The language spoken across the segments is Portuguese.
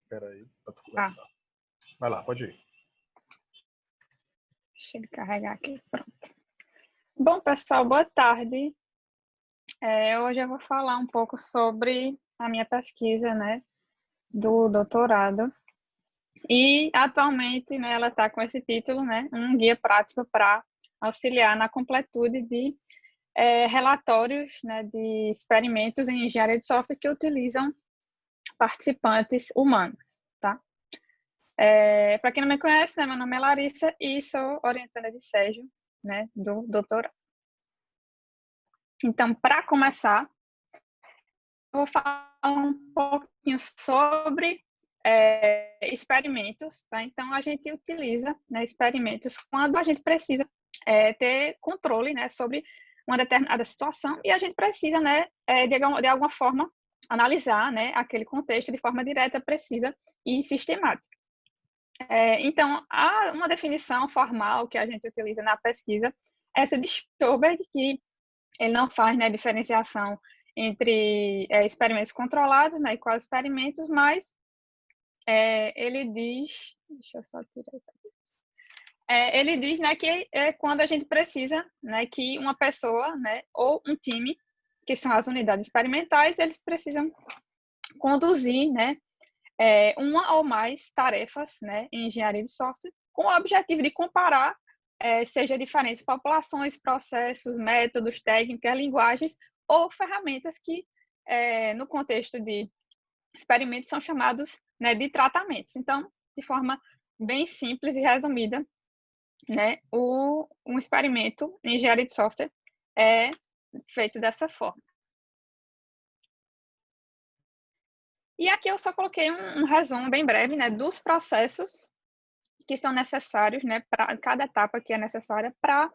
Espera aí para tu Tá. começar. Vai lá, pode ir. Deixa ele carregar aqui, pronto. Bom, pessoal, boa tarde. Hoje eu vou falar um pouco sobre a minha pesquisa, né, do doutorado. E, atualmente, né, ela está com esse título, né, um guia prático para auxiliar na completude de relatórios, né, de experimentos em engenharia de software que utilizam participantes humanos, tá? Para quem não me conhece, né, meu nome é Larissa e sou orientanda de Sérgio, né, do doutorado. Então, para começar, eu vou falar um pouquinho sobre experimentos, tá? Então, a gente utiliza, né, experimentos quando a gente precisa ter controle, né, sobre uma determinada situação e a gente precisa, né, de alguma forma, analisar, né, aquele contexto de forma direta, precisa e sistemática. Então, há uma definição formal que a gente utiliza na pesquisa, essa de Schoberg, que ele não faz, né, diferenciação entre experimentos controlados, né, e quase experimentos, mas ele diz, deixa eu só tirar isso aqui. Ele diz, né, que é quando a gente precisa, né, que uma pessoa, né, ou um time, que são as unidades experimentais, eles precisam conduzir, né, uma ou mais tarefas, né, em engenharia de software, com o objetivo de comparar, seja diferentes populações, processos, métodos, técnicas, linguagens ou ferramentas que, no contexto de experimentos, são chamados, né, de tratamentos. Então, de forma bem simples e resumida, né, um experimento em engenharia de software é feito dessa forma. E aqui eu só coloquei um resumo bem breve, né, dos processos que são necessários, né, para cada etapa que é necessária para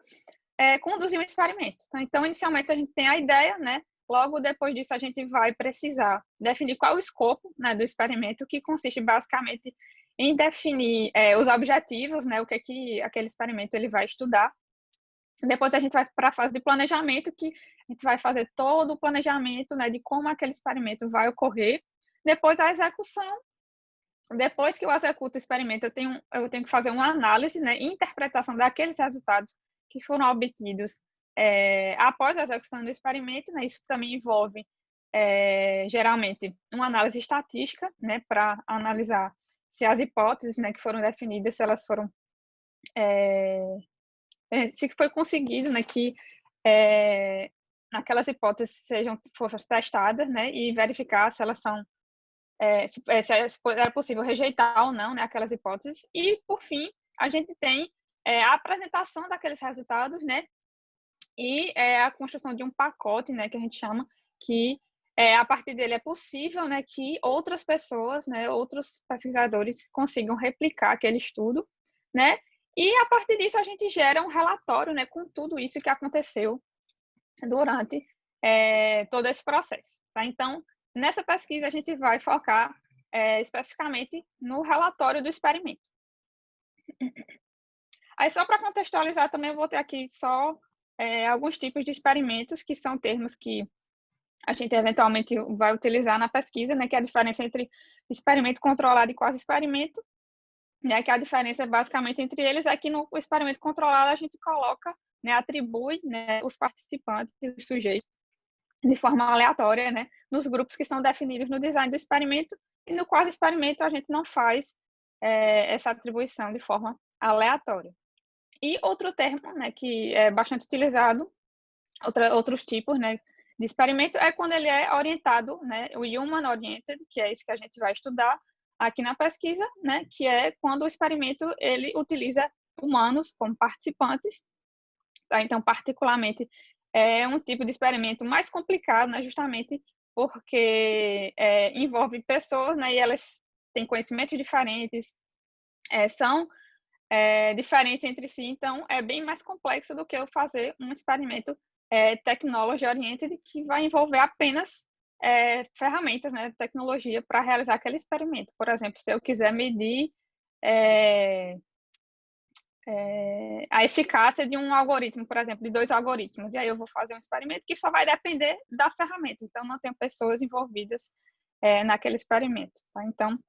conduzir um experimento. Então, inicialmente a gente tem a ideia, né, logo depois disso a gente vai precisar definir qual é o escopo, né, do experimento, que consiste basicamente em definir os objetivos, né, o que aquele experimento ele vai estudar. Depois a gente vai para a fase de planejamento, que a gente vai fazer todo o planejamento, né, de como aquele experimento vai ocorrer. Depois a execução. Depois que eu executo o experimento, eu tenho que fazer uma análise, né, e interpretação daqueles resultados que foram obtidos após a execução do experimento, né. Isso também envolve, geralmente, uma análise estatística, né, para analisar se as hipóteses, né, que foram definidas, se elas foram, se foi conseguido, né, que aquelas hipóteses fossem testadas, né, e verificar se elas são se era possível rejeitar ou não, né, aquelas hipóteses. E, por fim, a gente tem a apresentação daqueles resultados, né, e a construção de um pacote, né, que a gente chama, que a partir dele é possível, né, que outras pessoas, né, outros pesquisadores consigam replicar aquele estudo, né, e a partir disso a gente gera um relatório, né, com tudo isso que aconteceu durante todo esse processo, tá? Então, nessa pesquisa a gente vai focar especificamente no relatório do experimento. Aí, só para contextualizar também, eu vou ter aqui só alguns tipos de experimentos, que são termos que a gente eventualmente vai utilizar na pesquisa, né, que é a diferença entre experimento controlado e quase experimento, né, que a diferença basicamente entre eles é que no experimento controlado a gente coloca, né, atribui, né, os participantes, os sujeitos, de forma aleatória, né, nos grupos que são definidos no design do experimento, e no quase experimento a gente não faz essa atribuição de forma aleatória. E outro termo, né, que é bastante utilizado, outros tipos, né, de experimento, é quando ele é orientado, né, o human oriented, que é isso que a gente vai estudar aqui na pesquisa, né, que é quando o experimento ele utiliza humanos como participantes. Tá? Então, particularmente, é um tipo de experimento mais complicado, né, justamente porque envolve pessoas, né, e elas têm conhecimentos diferentes, são diferentes entre si, então é bem mais complexo do que eu fazer um experimento technology oriented, que vai envolver apenas ferramentas, né, tecnologia para realizar aquele experimento. Por exemplo, se eu quiser medir a eficácia de um algoritmo, por exemplo, de 2 algoritmos, e aí eu vou fazer um experimento que só vai depender das ferramentas, então não tem pessoas envolvidas naquele experimento. Tá? Então,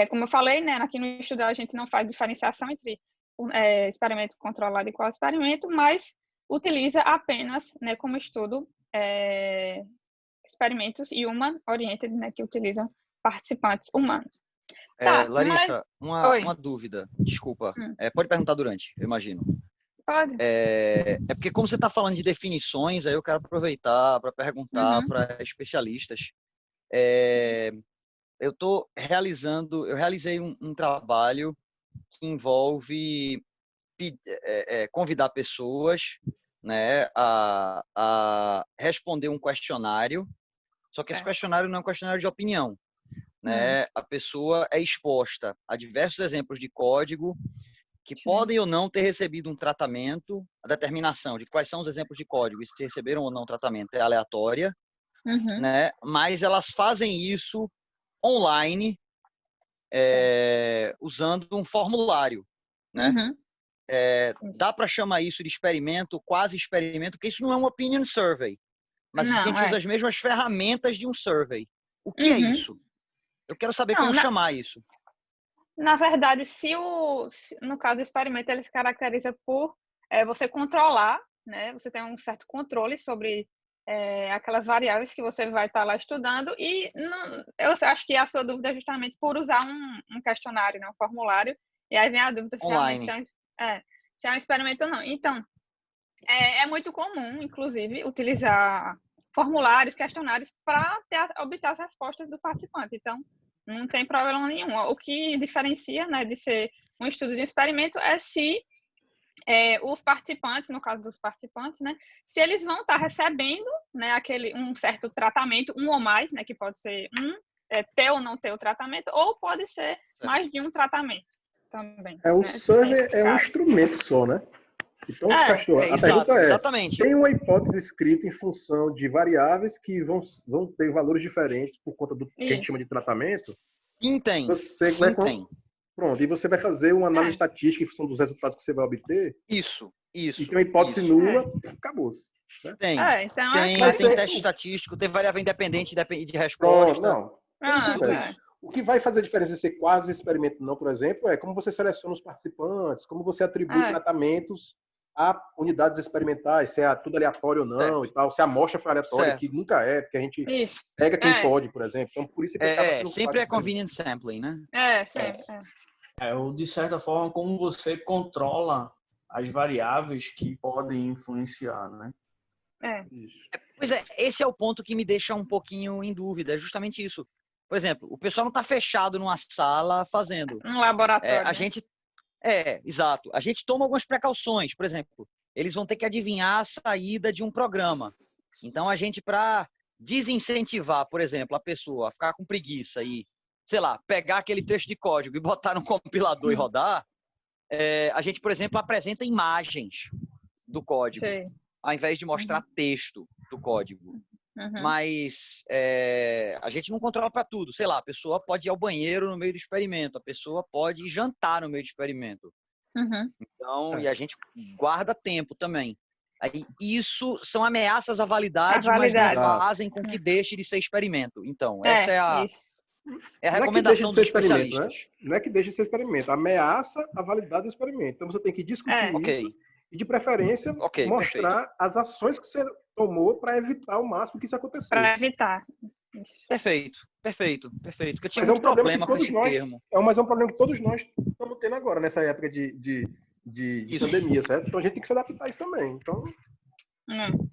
Como eu falei, né, aqui no estudo a gente não faz diferenciação entre experimento controlado e quasi-experimento, mas utiliza apenas, né, como estudo, experimentos human-oriented, né, que utilizam participantes humanos. Tá, mas... Larissa, Oi. uma dúvida, desculpa. Pode perguntar durante, eu imagino. Pode. Porque como você está falando de definições, aí eu quero aproveitar para perguntar para especialistas. Eu realizei um trabalho que envolve convidar pessoas, né, a responder um questionário, só que esse questionário não é um questionário de opinião, né? A pessoa é exposta a diversos exemplos de código que podem ou não ter recebido um tratamento. A determinação de quais são os exemplos de código e se receberam ou não tratamento é aleatória, né? Mas elas fazem isso online, usando um formulário, né? Dá para chamar isso de experimento, quase experimento, porque isso não é um opinion survey, mas a gente usa as mesmas ferramentas de um survey. O que é isso? Eu quero saber como chamar isso. Na verdade, no caso do experimento, ele se caracteriza por você controlar, né? Você tem um certo controle sobre aquelas variáveis que você vai estar lá estudando, e eu acho que a sua dúvida é justamente por usar um questionário, né? Um formulário, e aí vem a dúvida se realmente se é um experimento ou não. Então, é muito comum, inclusive, utilizar formulários, questionários para obter as respostas do participante. Então, não tem problema nenhum. O que diferencia, né, de ser um estudo de experimento é se os participantes, no caso dos participantes, né, se eles vão estar recebendo, né, um certo tratamento, um ou mais, né, que pode ser ter ou não ter o tratamento, ou pode ser mais de um tratamento também. O né, survey é um instrumento só, né? Então, Castor, a pergunta exatamente. Tem uma hipótese escrita em função de variáveis que vão ter valores diferentes por conta do que a gente chama de tratamento? Sim, tem. Tem. Pronto, e você vai fazer uma análise estatística em função dos resultados que você vai obter? Isso. E tem uma hipótese nula, acabou-se. Né? Então tem teste estatístico, tem variável independente de resposta. Não. O que vai fazer a diferença de ser quase experimento não, por exemplo, é como você seleciona os participantes, como você atribui tratamentos a unidades experimentais, se é tudo aleatório ou não e tal, se a amostra foi aleatória, que nunca é, porque a gente pega quem pode, por exemplo. Então, por isso que sempre é convenient sampling, né? Sempre. Ou de certa forma, como você controla as variáveis que podem influenciar, né? Pois é, esse é o ponto que me deixa um pouquinho em dúvida, é justamente isso. Por exemplo, o pessoal não está fechado numa sala fazendo. Um laboratório. Exato. A gente toma algumas precauções. Por exemplo, eles vão ter que adivinhar a saída de um programa. Então, a gente, para desincentivar, por exemplo, a pessoa a ficar com preguiça e, sei lá, pegar aquele trecho de código e botar no compilador e rodar, a gente, por exemplo, apresenta imagens do código, ao invés de mostrar texto do código. Mas a gente não controla para tudo. Sei lá, a pessoa pode ir ao banheiro no meio do experimento, a pessoa pode ir jantar no meio do experimento. Então, e a gente guarda tempo também. Aí, isso são ameaças à validade, mas não fazem com que deixe de ser experimento. Então, essa é a recomendação dos especialistas. Não é que deixe de ser experimento, ameaça a validade do experimento. Então, você tem que discutir isso e, de preferência, mostrar as ações que você tomou para evitar o máximo que isso acontecesse. Para evitar. Isso. Perfeito. Porque eu tinha muito problema com esse termo. Mas é um problema que todos nós estamos tendo agora, nessa época de pandemia, certo? Então a gente tem que se adaptar a isso também. Então...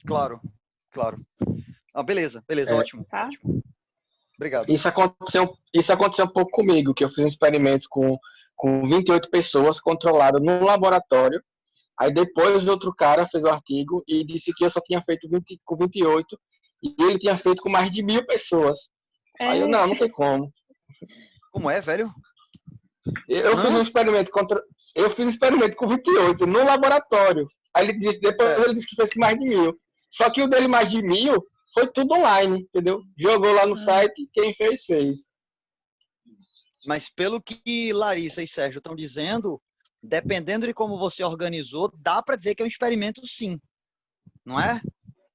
Claro. Beleza, ótimo. Ótimo. Obrigado. Isso aconteceu um pouco comigo, que eu fiz um experimento com 28 pessoas controladas num laboratório. Aí depois outro cara fez o artigo e disse que eu só tinha feito com 28 e ele tinha feito com mais de 1000 pessoas. Aí eu, não tem como. Como é, velho? Eu fiz um experimento com 28 no laboratório. Aí ele disse, depois ele disse que fez com mais de 1000. Só que o dele mais de 1000 foi tudo online, entendeu? Jogou lá no site, quem fez. Mas pelo que Larissa e Sérgio estão dizendo, dependendo de como você organizou, dá para dizer que é um experimento, sim. Não é?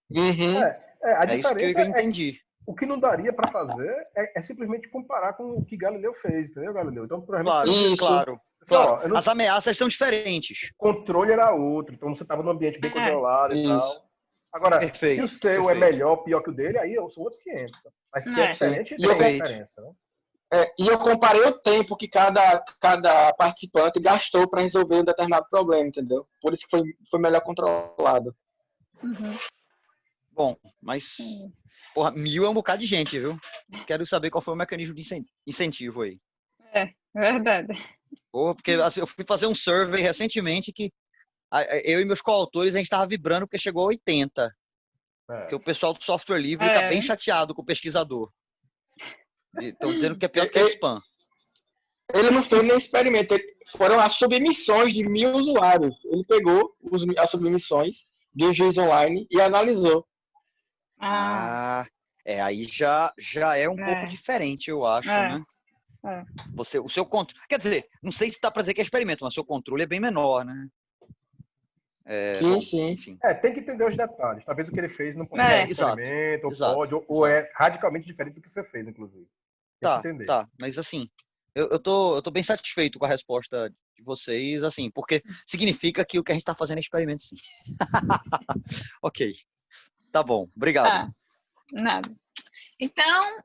Uhum. A isso que eu entendi. O que não daria para fazer é simplesmente comparar com o que Galileu fez, entendeu, Galileu? Então, Claro, provavelmente... claro. Claro. As ameaças são diferentes. O controle era outro, então você estava num ambiente bem controlado e tal. Agora, Perfeito, se o seu é melhor ou pior que o dele, aí são outros 500. Mas que é diferente, tem uma diferença, né? E eu comparei o tempo que cada participante gastou para resolver um determinado problema, entendeu? Por isso que foi melhor controlado. Uhum. Bom, mas... Porra, 1000 é um bocado de gente, viu? Quero saber qual foi o mecanismo de incentivo aí. É, verdade. Porra, porque assim, eu fui fazer um survey recentemente que eu e meus coautores, a gente estava vibrando porque chegou a 80. Porque o pessoal do software livre está bem chateado com o pesquisador. Estão dizendo que é pior do que spam. Ele não fez nem experimento. Foram as submissões de 1000 usuários. Ele pegou as submissões de um juiz online e analisou. Aí já é um pouco diferente, eu acho, né? O seu controle... Quer dizer, não sei se dá para dizer que é experimento, mas o seu controle é bem menor, né? Sim. Enfim. Tem que entender os detalhes. Talvez o que ele fez não pode ser um experimento, ou é radicalmente diferente do que você fez, inclusive. Tá. Mas assim, eu tô bem satisfeito com a resposta de vocês, assim, porque significa que o que a gente está fazendo é experimento, sim. Ok. Tá bom. Obrigado. Nada. Então,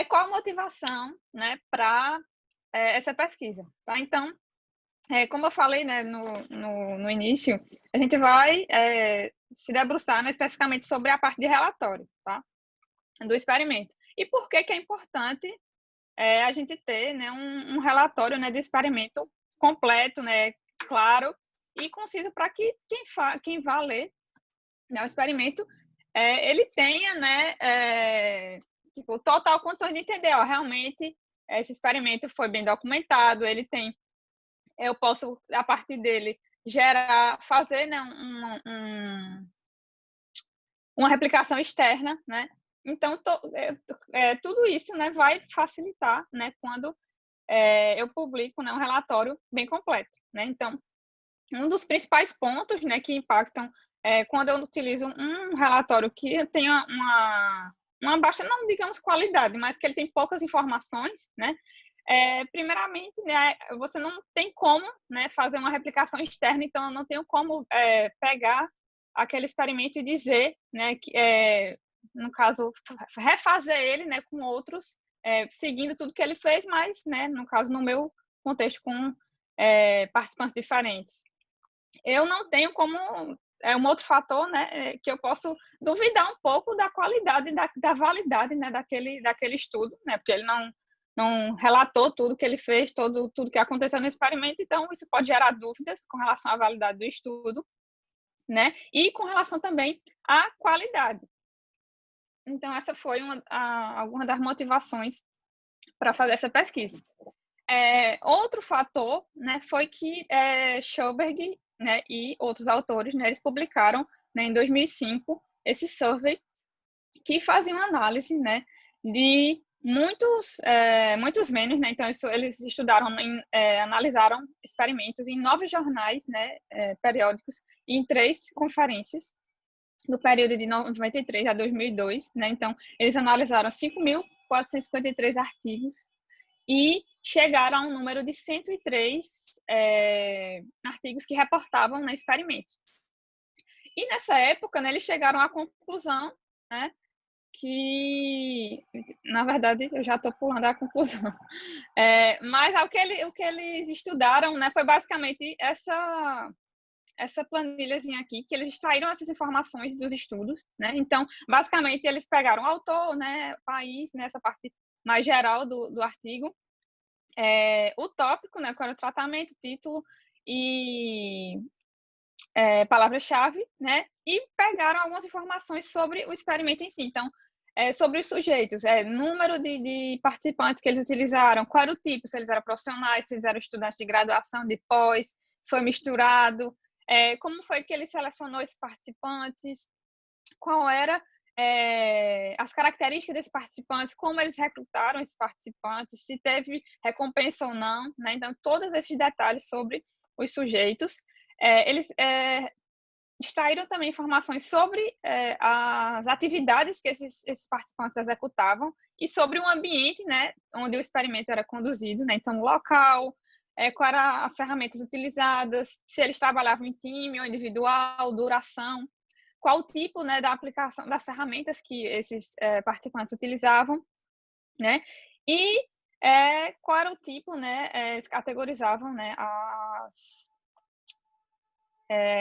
qual a motivação, né, para essa pesquisa? Tá? Então, como eu falei, né, no início, a gente vai se debruçar, né, especificamente sobre a parte de relatório, tá? Do experimento. E por que é importante a gente ter, né, um relatório, né, do experimento completo, né, claro e conciso, para que quem vá ler, né, o experimento ele tenha, né, tipo, total condições de entender, realmente esse experimento foi bem documentado, eu posso, a partir dele, fazer, né, uma replicação externa, né? Então, tudo isso, né, vai facilitar, né, quando eu publico, né, um relatório bem completo, né? Então, um dos principais pontos, né, que impactam quando eu utilizo um relatório que tenha uma baixa, não digamos qualidade, mas que ele tem poucas informações, né? Primeiramente, né, você não tem como, né, fazer uma replicação externa, então eu não tenho como pegar aquele experimento e dizer, né, que, no caso, refazer ele, né, com outros, seguindo tudo que ele fez, mas, né, no caso, no meu contexto, com participantes diferentes. Eu não tenho como... um outro fator, né, que eu posso duvidar um pouco da qualidade, da validade, né, daquele estudo, né, porque ele não relatou tudo que ele fez, tudo que aconteceu no experimento, então isso pode gerar dúvidas com relação à validade do estudo, né, e com relação também à qualidade. Então, essa foi alguma das motivações para fazer essa pesquisa. Outro fator, né, foi que Schoberg, né, e outros autores, né, eles publicaram, né, em 2005 esse survey que fazia uma análise, né, de muitos menos, né, então eles estudaram, analisaram experimentos em 9 jornais, né, periódicos e em 3 conferências do período de 93 a 2002, né, então eles analisaram 5.453 artigos e chegaram a um número de 103 artigos que reportavam, né, experimentos. E nessa época, né, eles chegaram à conclusão, né, que, na verdade, eu já estou pulando a conclusão, mas o que eles estudaram, né, foi basicamente essa planilhazinha aqui, que eles extraíram essas informações dos estudos, né? Então, basicamente, eles pegaram o autor, né, país, né, essa parte mais geral do artigo, o tópico, né, qual era o tratamento, título e palavra-chave, né, e pegaram algumas informações sobre o experimento em si. Então, sobre os sujeitos, número de participantes que eles utilizaram, qual era o tipo, se eles eram profissionais, se eles eram estudantes de graduação, de pós, se foi misturado, como foi que ele selecionou esses participantes, qual era as características desses participantes, como eles recrutaram esses participantes, se teve recompensa ou não, né? Então, todos esses detalhes sobre os sujeitos, eles extraíram também informações sobre as atividades que esses participantes executavam e sobre o ambiente, né, onde o experimento era conduzido, né, então o local, quais eram as ferramentas utilizadas, se eles trabalhavam em time ou individual, duração, qual o tipo, né, da aplicação das ferramentas que esses participantes utilizavam, né, e qual era o tipo, né, eles categorizavam, né,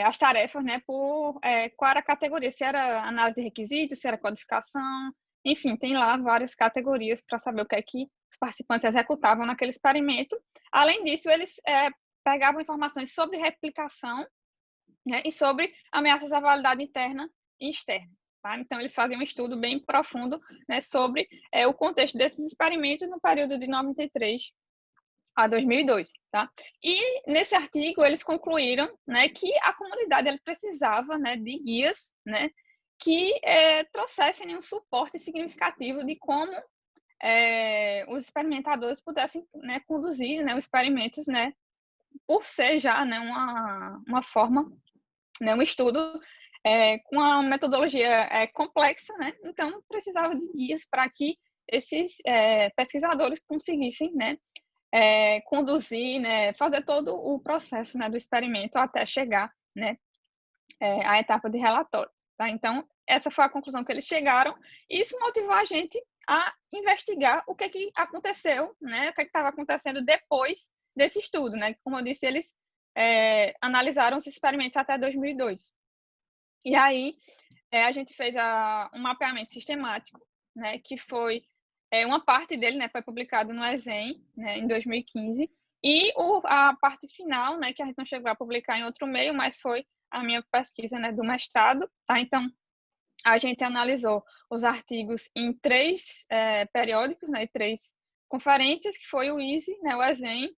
as tarefas, né, por qual era a categoria, se era análise de requisitos, se era codificação, enfim, tem lá várias categorias para saber o que é que os participantes executavam naquele experimento. Além disso, eles pegavam informações sobre replicação, né, e sobre ameaças à validade interna e externa. Tá? Então, eles faziam um estudo bem profundo, né, sobre o contexto desses experimentos no período de 93 a 2002, tá? E nesse artigo eles concluíram, né, que a comunidade ela precisava, né, de guias, né, que trouxessem um suporte significativo de como os experimentadores pudessem, né, conduzir, né, os experimentos, né, por ser já, né, uma forma, né, um estudo com uma metodologia complexa, né? Então precisava de guias para que esses pesquisadores conseguissem, né, conduzir, né, fazer todo o processo, né, do experimento até chegar, né, à etapa de relatório. Tá? Então, essa foi a conclusão que eles chegaram. E isso motivou a gente a investigar o que aconteceu, né, o que estava acontecendo depois desse estudo. Né? Como eu disse, eles analisaram os experimentos até 2002. E aí, a gente fez um mapeamento sistemático, né, que foi uma parte dele, né, foi publicado no ESEM, né, em 2015, e a parte final, né, que a gente não chegou a publicar em outro meio, mas foi a minha pesquisa, né, do mestrado, tá? Então, a gente analisou os artigos em 3 periódicos, né, 3 conferências, que foi o EASY, né, o ESEM,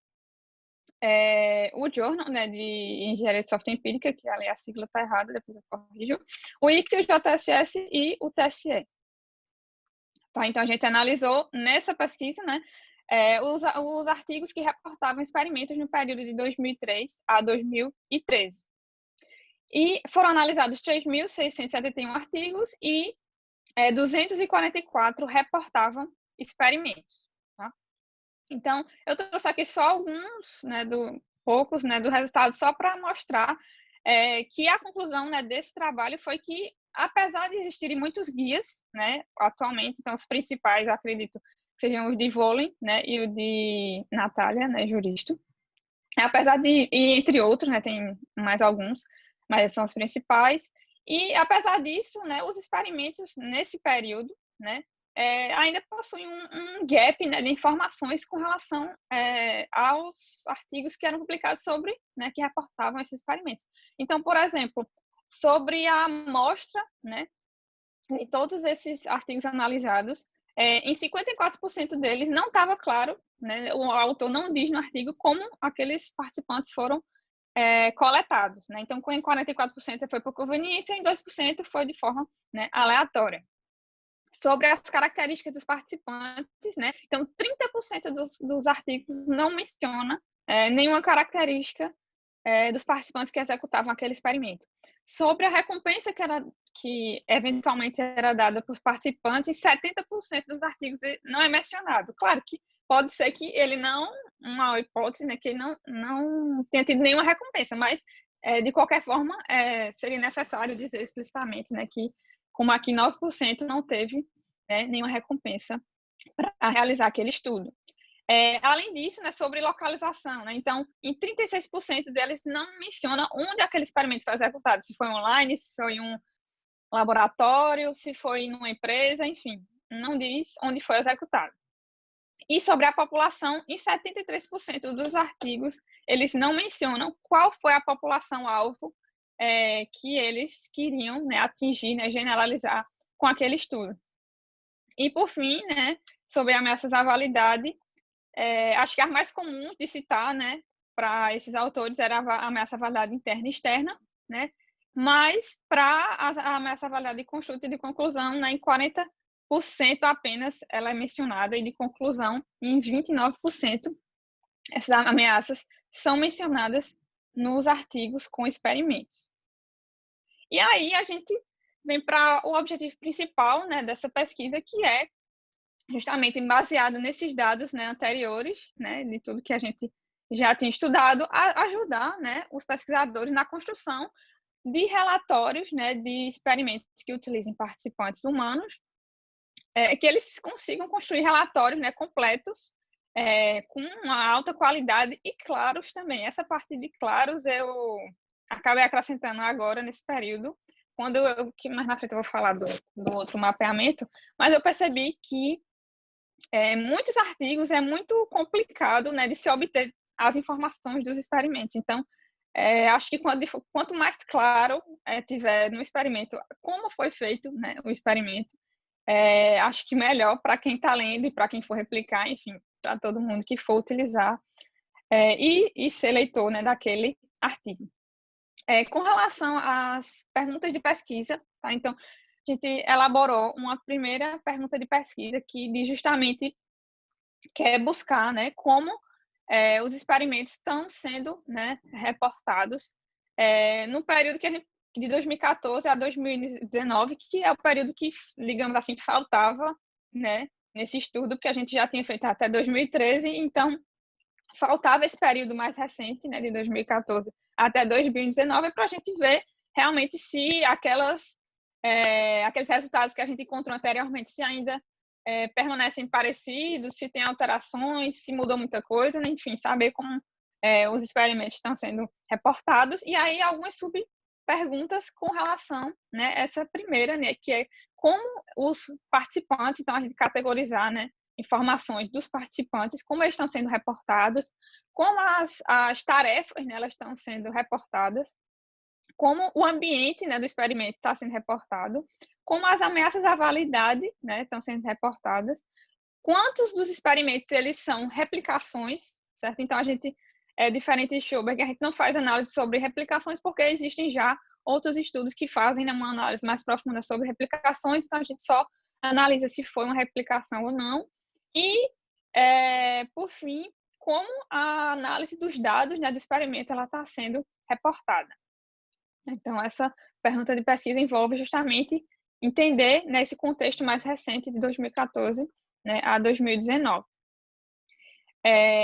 o Journal, né, de Engenharia de Software Empírica, que ali a sigla está errada, depois eu corrijo, o ICSI, o JSS e o TSE. Tá? Então, a gente analisou nessa pesquisa, né, os artigos que reportavam experimentos no período de 2003 a 2013. E foram analisados 3.671 artigos e 244 reportavam experimentos. Tá? Então, eu trouxe aqui só alguns, né, poucos, né, do resultado, só para mostrar que a conclusão, né, desse trabalho foi que, apesar de existirem muitos guias, né, atualmente, então os principais, acredito, sejam o de Volen, né, e o de Natália, né, jurista, apesar de, e entre outros, né, tem mais alguns, mas são os principais, e apesar disso, né, os experimentos nesse período, né, ainda possuem um gap, né, de informações com relação aos artigos que eram publicados sobre, né, que reportavam esses experimentos. Então, por exemplo, sobre a amostra, né, de todos esses artigos analisados, em 54% deles não estava claro, né, o autor não diz no artigo como aqueles participantes foram coletados. Né? Então, em 44% foi por conveniência e em 2% foi de forma, né, aleatória. Sobre as características dos participantes, né? Então, 30% dos artigos não menciona nenhuma característica dos participantes que executavam aquele experimento. Sobre a recompensa que eventualmente era dada para os participantes, 70% dos artigos não é mencionado. Claro que pode ser que ele não, uma hipótese, né, que ele não tenha tido nenhuma recompensa, mas, de qualquer forma, seria necessário dizer explicitamente, né, que, como aqui 9% não teve, né, nenhuma recompensa para realizar aquele estudo. Além disso, né, sobre localização, né? Então, em 36% deles não menciona onde aquele experimento foi executado, se foi online, se foi em um laboratório, se foi em uma empresa, enfim, não diz onde foi executado. E sobre a população, em 73% dos artigos, eles não mencionam qual foi a população-alvo que eles queriam, né, atingir, né, generalizar com aquele estudo. E, por fim, né, sobre ameaças à validade, acho que a mais comum de citar, né, para esses autores era a ameaça à validade interna e externa, né, mas para a ameaça à validade de construto e de conclusão, né, em 40% apenas ela é mencionada, e de conclusão, em 29%, essas ameaças são mencionadas nos artigos com experimentos. E aí a gente vem para o objetivo principal, né, dessa pesquisa, que é justamente baseado nesses dados, né, anteriores, né, de tudo que a gente já tinha estudado, a ajudar, né, os pesquisadores na construção de relatórios, né, de experimentos que utilizem participantes humanos, que eles consigam construir relatórios, né, completos, com uma alta qualidade e claros também. Essa parte de claros eu acabei acrescentando agora nesse período, que mais na frente eu vou falar do outro mapeamento, mas eu percebi que muitos artigos é muito complicado, né, de se obter as informações dos experimentos. Então, acho que quanto mais claro tiver no experimento como foi feito, né, o experimento, acho que melhor para quem está lendo e para quem for replicar, enfim, para todo mundo que for utilizar e ser leitor, né, daquele artigo. Com relação às perguntas de pesquisa, tá? Então, a gente elaborou uma primeira pergunta de pesquisa que diz justamente quer buscar, né, como os experimentos estão sendo, né, reportados no período de 2014 a 2019, que é o período que, digamos assim, faltava, né, nesse estudo, porque a gente já tinha feito até 2013, então faltava esse período mais recente, né, de 2014 até 2019, para a gente ver realmente se aqueles resultados que a gente encontrou anteriormente, se ainda permanecem parecidos, se tem alterações, se mudou muita coisa, né? Enfim, saber como os experimentos estão sendo reportados. E aí algumas subperguntas com relação, né, essa primeira, né, que é como os participantes, então a gente categorizar, né, informações dos participantes, como eles estão sendo reportados, como as tarefas, né, elas estão sendo reportadas, como o ambiente, né, do experimento está sendo reportado, como as ameaças à validade, né, estão sendo reportadas, quantos dos experimentos eles são replicações, certo? Então, a gente, diferente de Schoberg, a gente não faz análise sobre replicações porque existem já outros estudos que fazem, né, uma análise mais profunda sobre replicações, então a gente só analisa se foi uma replicação ou não. E, por fim, como a análise dos dados, né, do experimento ela está sendo reportada. Então, essa pergunta de pesquisa envolve justamente entender nesse contexto mais recente de 2014, né, a 2019.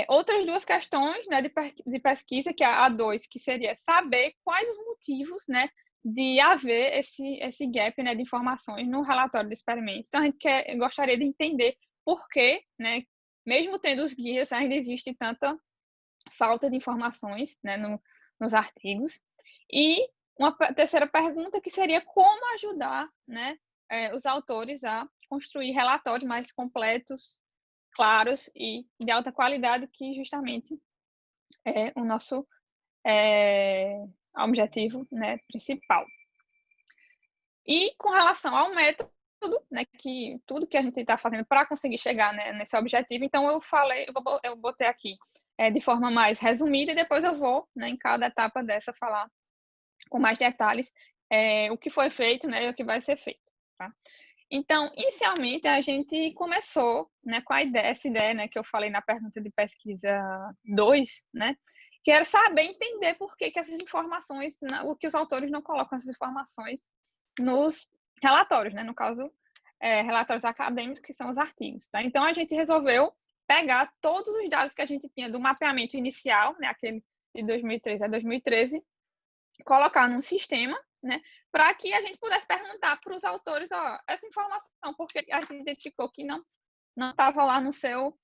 Outras duas questões, né, de pesquisa, que é a 2, que seria saber quais os motivos, né, de haver esse gap, né, de informações no relatório do experimento. Então, a gente gostaria de entender por que, né, mesmo tendo os guias, ainda existe tanta falta de informações, né, nos artigos. E uma terceira pergunta que seria como ajudar, né, os autores a construir relatórios mais completos, claros e de alta qualidade, que justamente é o nosso objetivo, né, principal. E com relação ao método, né, que tudo que a gente está fazendo para conseguir chegar, né, nesse objetivo, então eu botei aqui de forma mais resumida e depois eu vou, né, em cada etapa dessa falar com mais detalhes o que foi feito, né, e o que vai ser feito, tá? Então, inicialmente, a gente começou, né, com essa ideia, né, que eu falei na pergunta de pesquisa 2, né, que era saber entender por que essas informações, o que os autores não colocam essas informações nos relatórios, né, no caso, relatórios acadêmicos, que são os artigos, tá? Então, a gente resolveu pegar todos os dados que a gente tinha do mapeamento inicial, né, aquele de 2013 a 2013, colocar num sistema, né, para que a gente pudesse perguntar para os autores, essa informação, porque a gente identificou que não estava lá no seu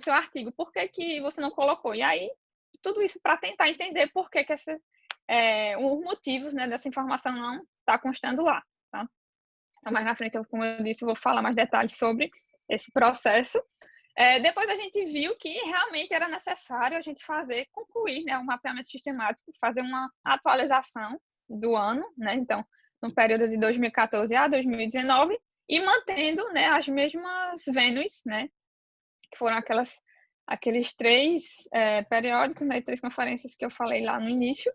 artigo, por que você não colocou? E aí, tudo isso para tentar entender por que os motivos, né, dessa informação não está constando lá, tá? Então, mais na frente, como eu disse, eu vou falar mais detalhes sobre esse processo. Depois a gente viu que realmente era necessário a gente concluir, né, um mapeamento sistemático, fazer uma atualização do ano, né, então, no período de 2014 a 2019, e mantendo, né, as mesmas venues, né, que foram aqueles 3 periódicos, né, 3 conferências que eu falei lá no início.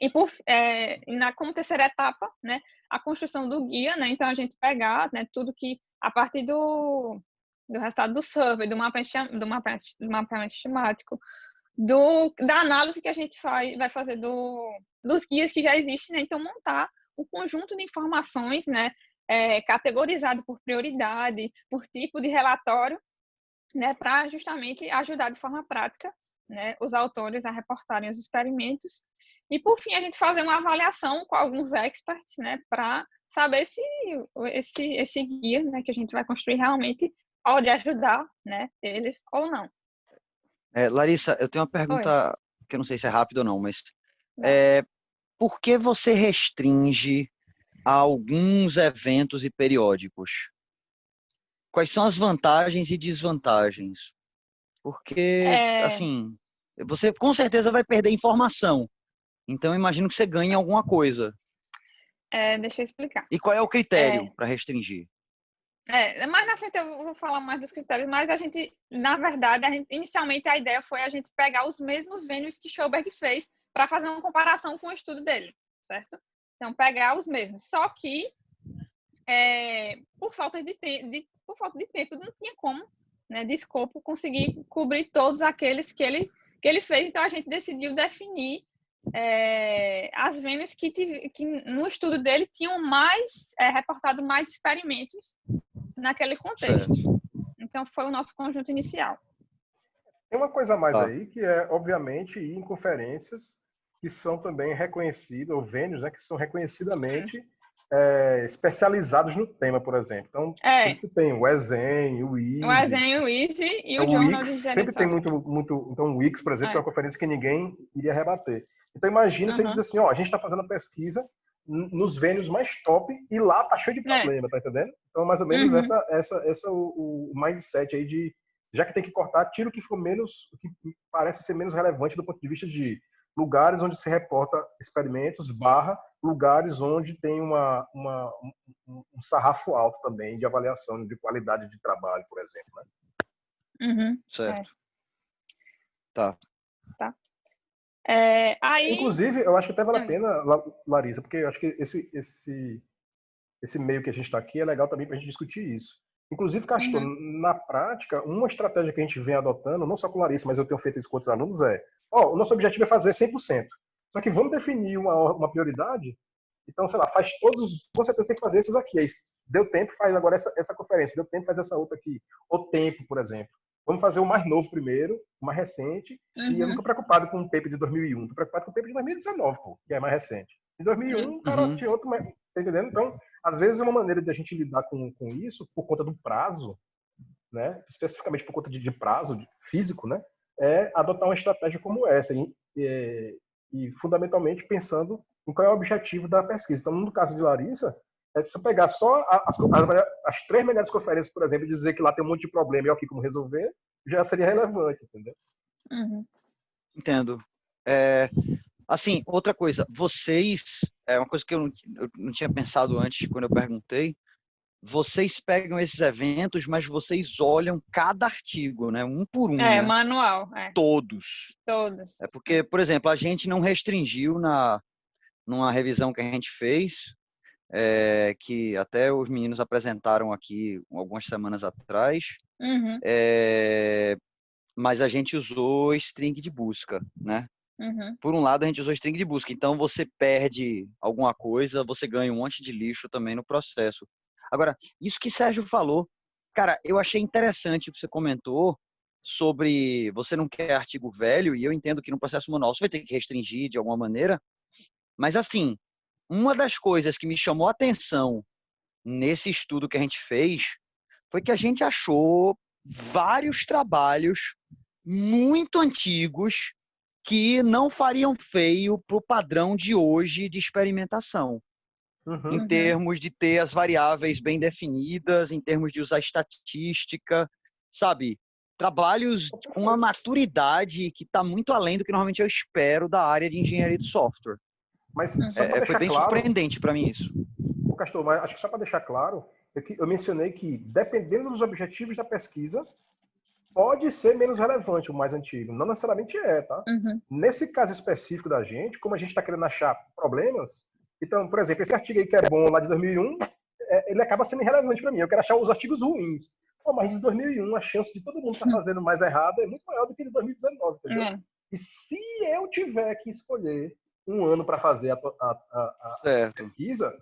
E como terceira etapa, né, a construção do guia, né, então a gente pegar, né, tudo que, a partir do resultado do survey, do mapeamento sistemático, da análise que a gente vai fazer dos guias que já existem, né? Então, montar um conjunto de informações, né, categorizado por prioridade, por tipo de relatório, né, para justamente ajudar de forma prática, né, os autores a reportarem os experimentos. E, por fim, a gente fazer uma avaliação com alguns experts, né, para saber se esse guia, né, que a gente vai construir realmente pode ajudar, né, eles ou não. Larissa, eu tenho uma pergunta que eu não sei se é rápida ou não, mas por que você restringe a alguns eventos e periódicos? Quais são as vantagens e desvantagens? Porque, assim, você com certeza vai perder informação. Então, eu imagino que você ganhe alguma coisa. Deixa eu explicar. E qual é o critério para restringir? Mais na frente eu vou falar mais dos critérios, mas a gente, na verdade, inicialmente a ideia foi a gente pegar os mesmos venues que Schoberg fez para fazer uma comparação com o estudo dele, certo? Então, pegar os mesmos. Só que, por falta de tempo, não tinha como, né, de escopo, conseguir cobrir todos aqueles que ele fez. Então, a gente decidiu definir as venues que no estudo dele tinham reportado mais experimentos naquele contexto. Certo. Então, foi o nosso conjunto inicial. Tem uma coisa a mais aí, que é, obviamente, ir em conferências que são também reconhecidas, ou venues, né, que são reconhecidamente especializados no tema, por exemplo. Então, sempre tem o ESEM, o ISE. O ESEM, o ISE e o Journal de Engenharia sempre tem muito... Então, o ICS, por exemplo, é uma conferência que ninguém iria rebater. Então, imagina se ele diz assim, a gente está fazendo pesquisa nos venues mais top e lá tá cheio de problema, tá entendendo? Então, mais ou menos o mindset aí de, já que tem que cortar, tira o que for menos, o que parece ser menos relevante do ponto de vista de lugares onde se reporta experimentos, lugares onde tem um sarrafo alto também de avaliação de qualidade de trabalho, por exemplo, né? Certo. Tá. Inclusive, eu acho que até vale a pena, Larissa, porque eu acho que esse meio que a gente está aqui é legal também para a gente discutir isso. Inclusive, Castor, na prática, uma estratégia que a gente vem adotando, não só com Larissa, mas eu tenho feito isso com outros alunos, o nosso objetivo é fazer 100%. Só que vamos definir uma prioridade, então, sei lá, faz todos, com certeza tem que fazer esses aqui. Aí, deu tempo, faz agora essa conferência, deu tempo, faz essa outra aqui. O tempo, por exemplo. Vamos fazer o mais novo primeiro, o mais recente, e eu não estou preocupado com o paper de 2001, estou preocupado com o paper de 2019, que é mais recente. Em 2001, cara, tinha outro, tá entendendo? Então, às vezes, uma maneira de a gente lidar com isso, por conta do prazo, né, especificamente por conta de prazo físico, né, é adotar uma estratégia como essa, e fundamentalmente pensando em qual é o objetivo da pesquisa. Então, no caso de Larissa, se eu pegar só as 3 melhores conferências, por exemplo, e dizer que lá tem um monte de problema e aqui como resolver, já seria relevante, entendeu? Entendo. Assim, outra coisa, vocês, uma coisa que eu não tinha pensado antes quando eu perguntei, vocês pegam esses eventos, mas vocês olham cada artigo, né? Um por um, né? Manual. Todos. Porque, por exemplo, a gente não restringiu numa revisão que a gente fez, que até os meninos apresentaram aqui algumas semanas atrás, mas a gente usou string de busca, né? Por um lado, a gente usou string de busca, então você perde alguma coisa, você ganha um monte de lixo também no processo. Agora, isso que Sérgio falou, cara, eu achei interessante o que você comentou sobre você não quer artigo velho, e eu entendo que no processo manual você vai ter que restringir de alguma maneira, mas assim, uma das coisas que me chamou a atenção nesse estudo que a gente fez foi que a gente achou vários trabalhos muito antigos que não fariam feio para o padrão de hoje de experimentação. Em termos de ter as variáveis bem definidas, em termos de usar estatística, sabe? Trabalhos com uma maturidade que está muito além do que normalmente eu espero da área de engenharia de software. Mas foi bem surpreendente para mim isso. Castor, mas acho que só para deixar claro, eu mencionei que, dependendo dos objetivos da pesquisa, pode ser menos relevante o mais antigo. Não necessariamente tá? Nesse caso específico da gente, como a gente está querendo achar problemas, então, por exemplo, esse artigo aí que é bom lá de 2001, ele acaba sendo irrelevante para mim. Eu quero achar os artigos ruins. Mas de 2001, a chance de todo mundo estar fazendo mais errado é muito maior do que de 2019, entendeu? E se eu tiver que escolher um ano para fazer a Certo. pesquisa,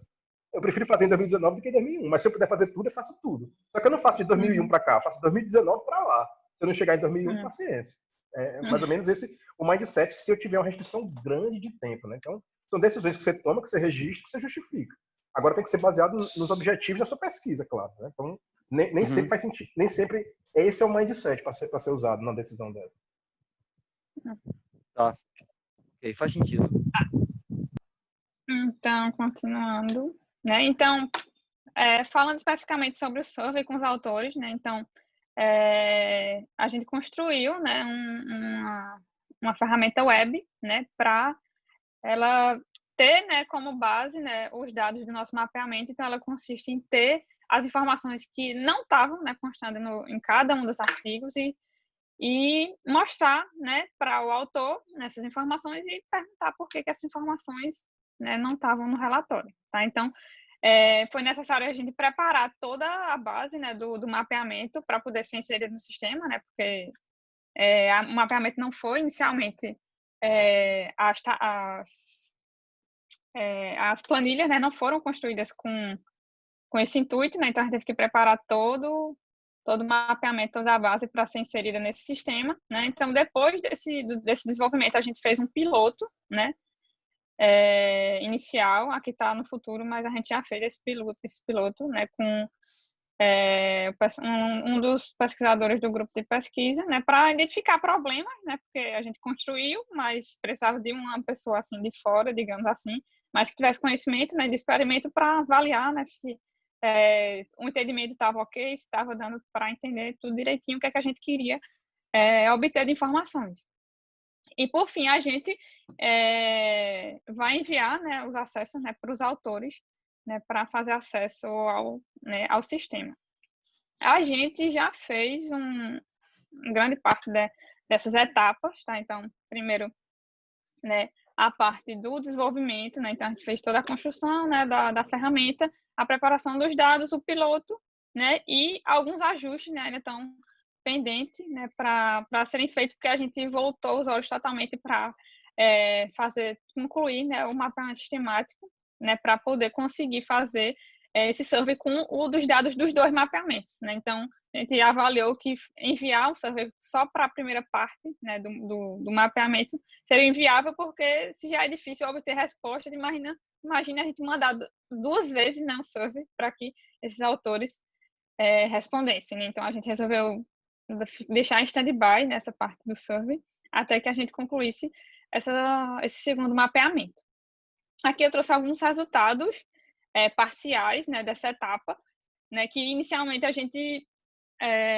eu prefiro fazer em 2019 do que em 2001. Mas se eu puder fazer tudo, eu faço tudo. Só que eu não faço de 2001 para cá, eu faço de 2019 para lá. Se eu não chegar em 2001, paciência. É mais ou menos esse o mindset, se eu tiver uma restrição grande de tempo, né? Então, são decisões que você toma, que você registra, que você justifica. Agora tem que ser baseado nos objetivos da sua pesquisa, claro. Né? Então, nem sempre faz sentido. Nem sempre esse é o mindset para ser usado na decisão dela. Tá. Ok, faz sentido. Então, continuando, né? Então, falando especificamente sobre o survey com os autores, né? Então, a gente construiu, né, uma ferramenta web, né, para ela ter, né, como base, né, os dados do nosso mapeamento. Então, ela consiste em ter as informações que não estavam, né, constando em cada um dos artigos e mostrar, né, para o autor essas informações e perguntar por que essas informações, né, não estavam no relatório, tá? Então, foi necessário a gente preparar toda a base, né, do mapeamento para poder ser inserido no sistema, né, porque o mapeamento não foi inicialmente as planilhas, né, não foram construídas com esse intuito, né, então a gente teve que preparar todo o mapeamento, toda a base para ser inserida nesse sistema, né? Então, depois desse desenvolvimento, a gente fez um piloto, né, inicial, aqui está no futuro, mas a gente já fez esse piloto, né, com um dos pesquisadores do grupo de pesquisa, né, para identificar problemas, né, porque a gente construiu, mas precisava de uma pessoa assim de fora, digamos assim, mas que tivesse conhecimento, né, de experimento para avaliar, né, se o entendimento estava ok, se estava dando para entender tudo direitinho o que é que a gente queria obter de informações. E, por fim, a gente vai enviar, né, os acessos, né, para os autores, né, para fazer acesso ao sistema. A gente já fez grande parte dessas etapas, tá? Então, primeiro, né, a parte do desenvolvimento, né? Então, a gente fez toda a construção, né, da ferramenta, a preparação dos dados, o piloto, né, e alguns ajustes, né, ainda estão pendentes, né, para serem feitos, porque a gente voltou os olhos totalmente para concluir, né, o mapeamento sistemático, né, para poder conseguir fazer esse survey com o dos dados dos dois mapeamentos, né? Então, a gente avaliou que enviar o survey só para a primeira parte, né, do mapeamento seria inviável, porque se já é difícil obter resposta, imagina a gente mandar 2 vezes, né, um survey para que esses autores respondessem, né? Então, a gente resolveu deixar em stand-by nessa parte do survey até que a gente concluísse esse segundo mapeamento. Aqui eu trouxe alguns resultados parciais, né, dessa etapa, né, que inicialmente a gente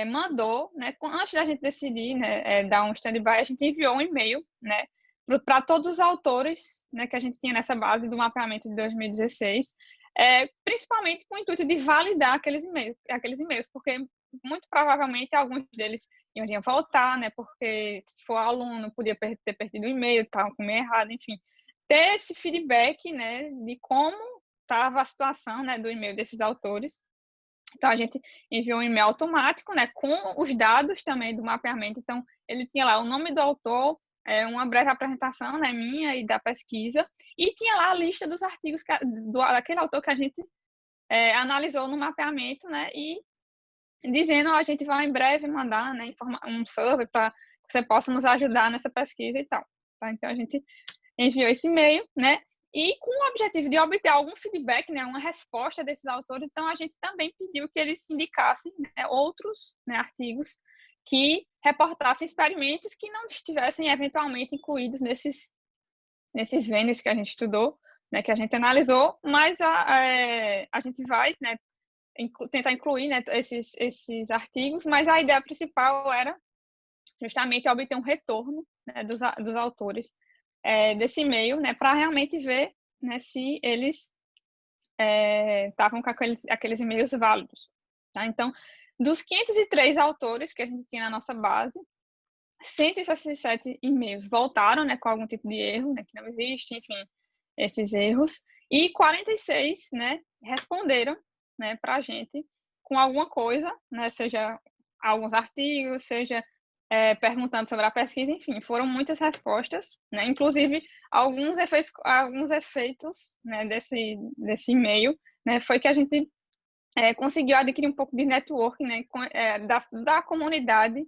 mandou, né, antes da gente decidir, né, dar um stand-by, a gente enviou um e-mail, né, para todos os autores, né, que a gente tinha nessa base do mapeamento de 2016, principalmente com o intuito de validar aqueles e-mails, porque muito provavelmente alguns deles iriam voltar, né, porque se for aluno podia ter perdido o e-mail, estava com o e-mail errado, enfim. Ter esse feedback, né, de como estava a situação, né, do e-mail desses autores. Então, a gente enviou um e-mail automático, né, com os dados também do mapeamento. Então, ele tinha lá o nome do autor, uma breve apresentação, né, minha e da pesquisa, e tinha lá a lista dos artigos daquele autor que a gente analisou no mapeamento, né, e dizendo, a gente vai em breve mandar, né, um survey para que você possa nos ajudar nessa pesquisa e tal. Tá? Então, a gente enviou esse e-mail, né, e com o objetivo de obter algum feedback, né, uma resposta desses autores, então a gente também pediu que eles indicassem, né, outros, né, artigos que reportassem experimentos que não estivessem eventualmente incluídos nesses venues que a gente estudou, né, que a gente analisou, mas a gente vai, né, tentar incluir, né, esses artigos, mas a ideia principal era justamente obter um retorno, né, dos autores desse e-mail, né, para realmente ver, né, se eles estavam com aqueles e-mails válidos. Tá? Então, dos 503 autores que a gente tinha na nossa base, 167 e-mails voltaram, né, com algum tipo de erro, né, que não existe, enfim, esses erros, e 46, né, responderam, né, para a gente com alguma coisa, né, seja alguns artigos, seja perguntando sobre a pesquisa, enfim, foram muitas respostas, né? Inclusive alguns efeitos, né, desse e-mail, né, foi que a gente conseguiu adquirir um pouco de network, né, da comunidade,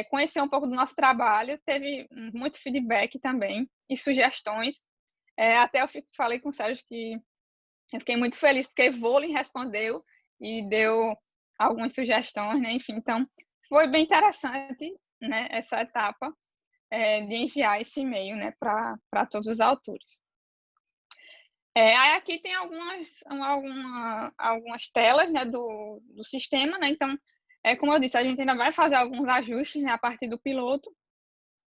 conhecer um pouco do nosso trabalho, teve muito feedback também e sugestões. Até eu falei com o Sérgio que eu fiquei muito feliz porque Evolin respondeu e deu algumas sugestões, né? Enfim, então foi bem interessante, né, essa etapa de enviar esse e-mail, né, para todos os autores. Aí aqui tem algumas telas, né, do sistema, né? Então, como eu disse, a gente ainda vai fazer alguns ajustes, né, a partir do piloto,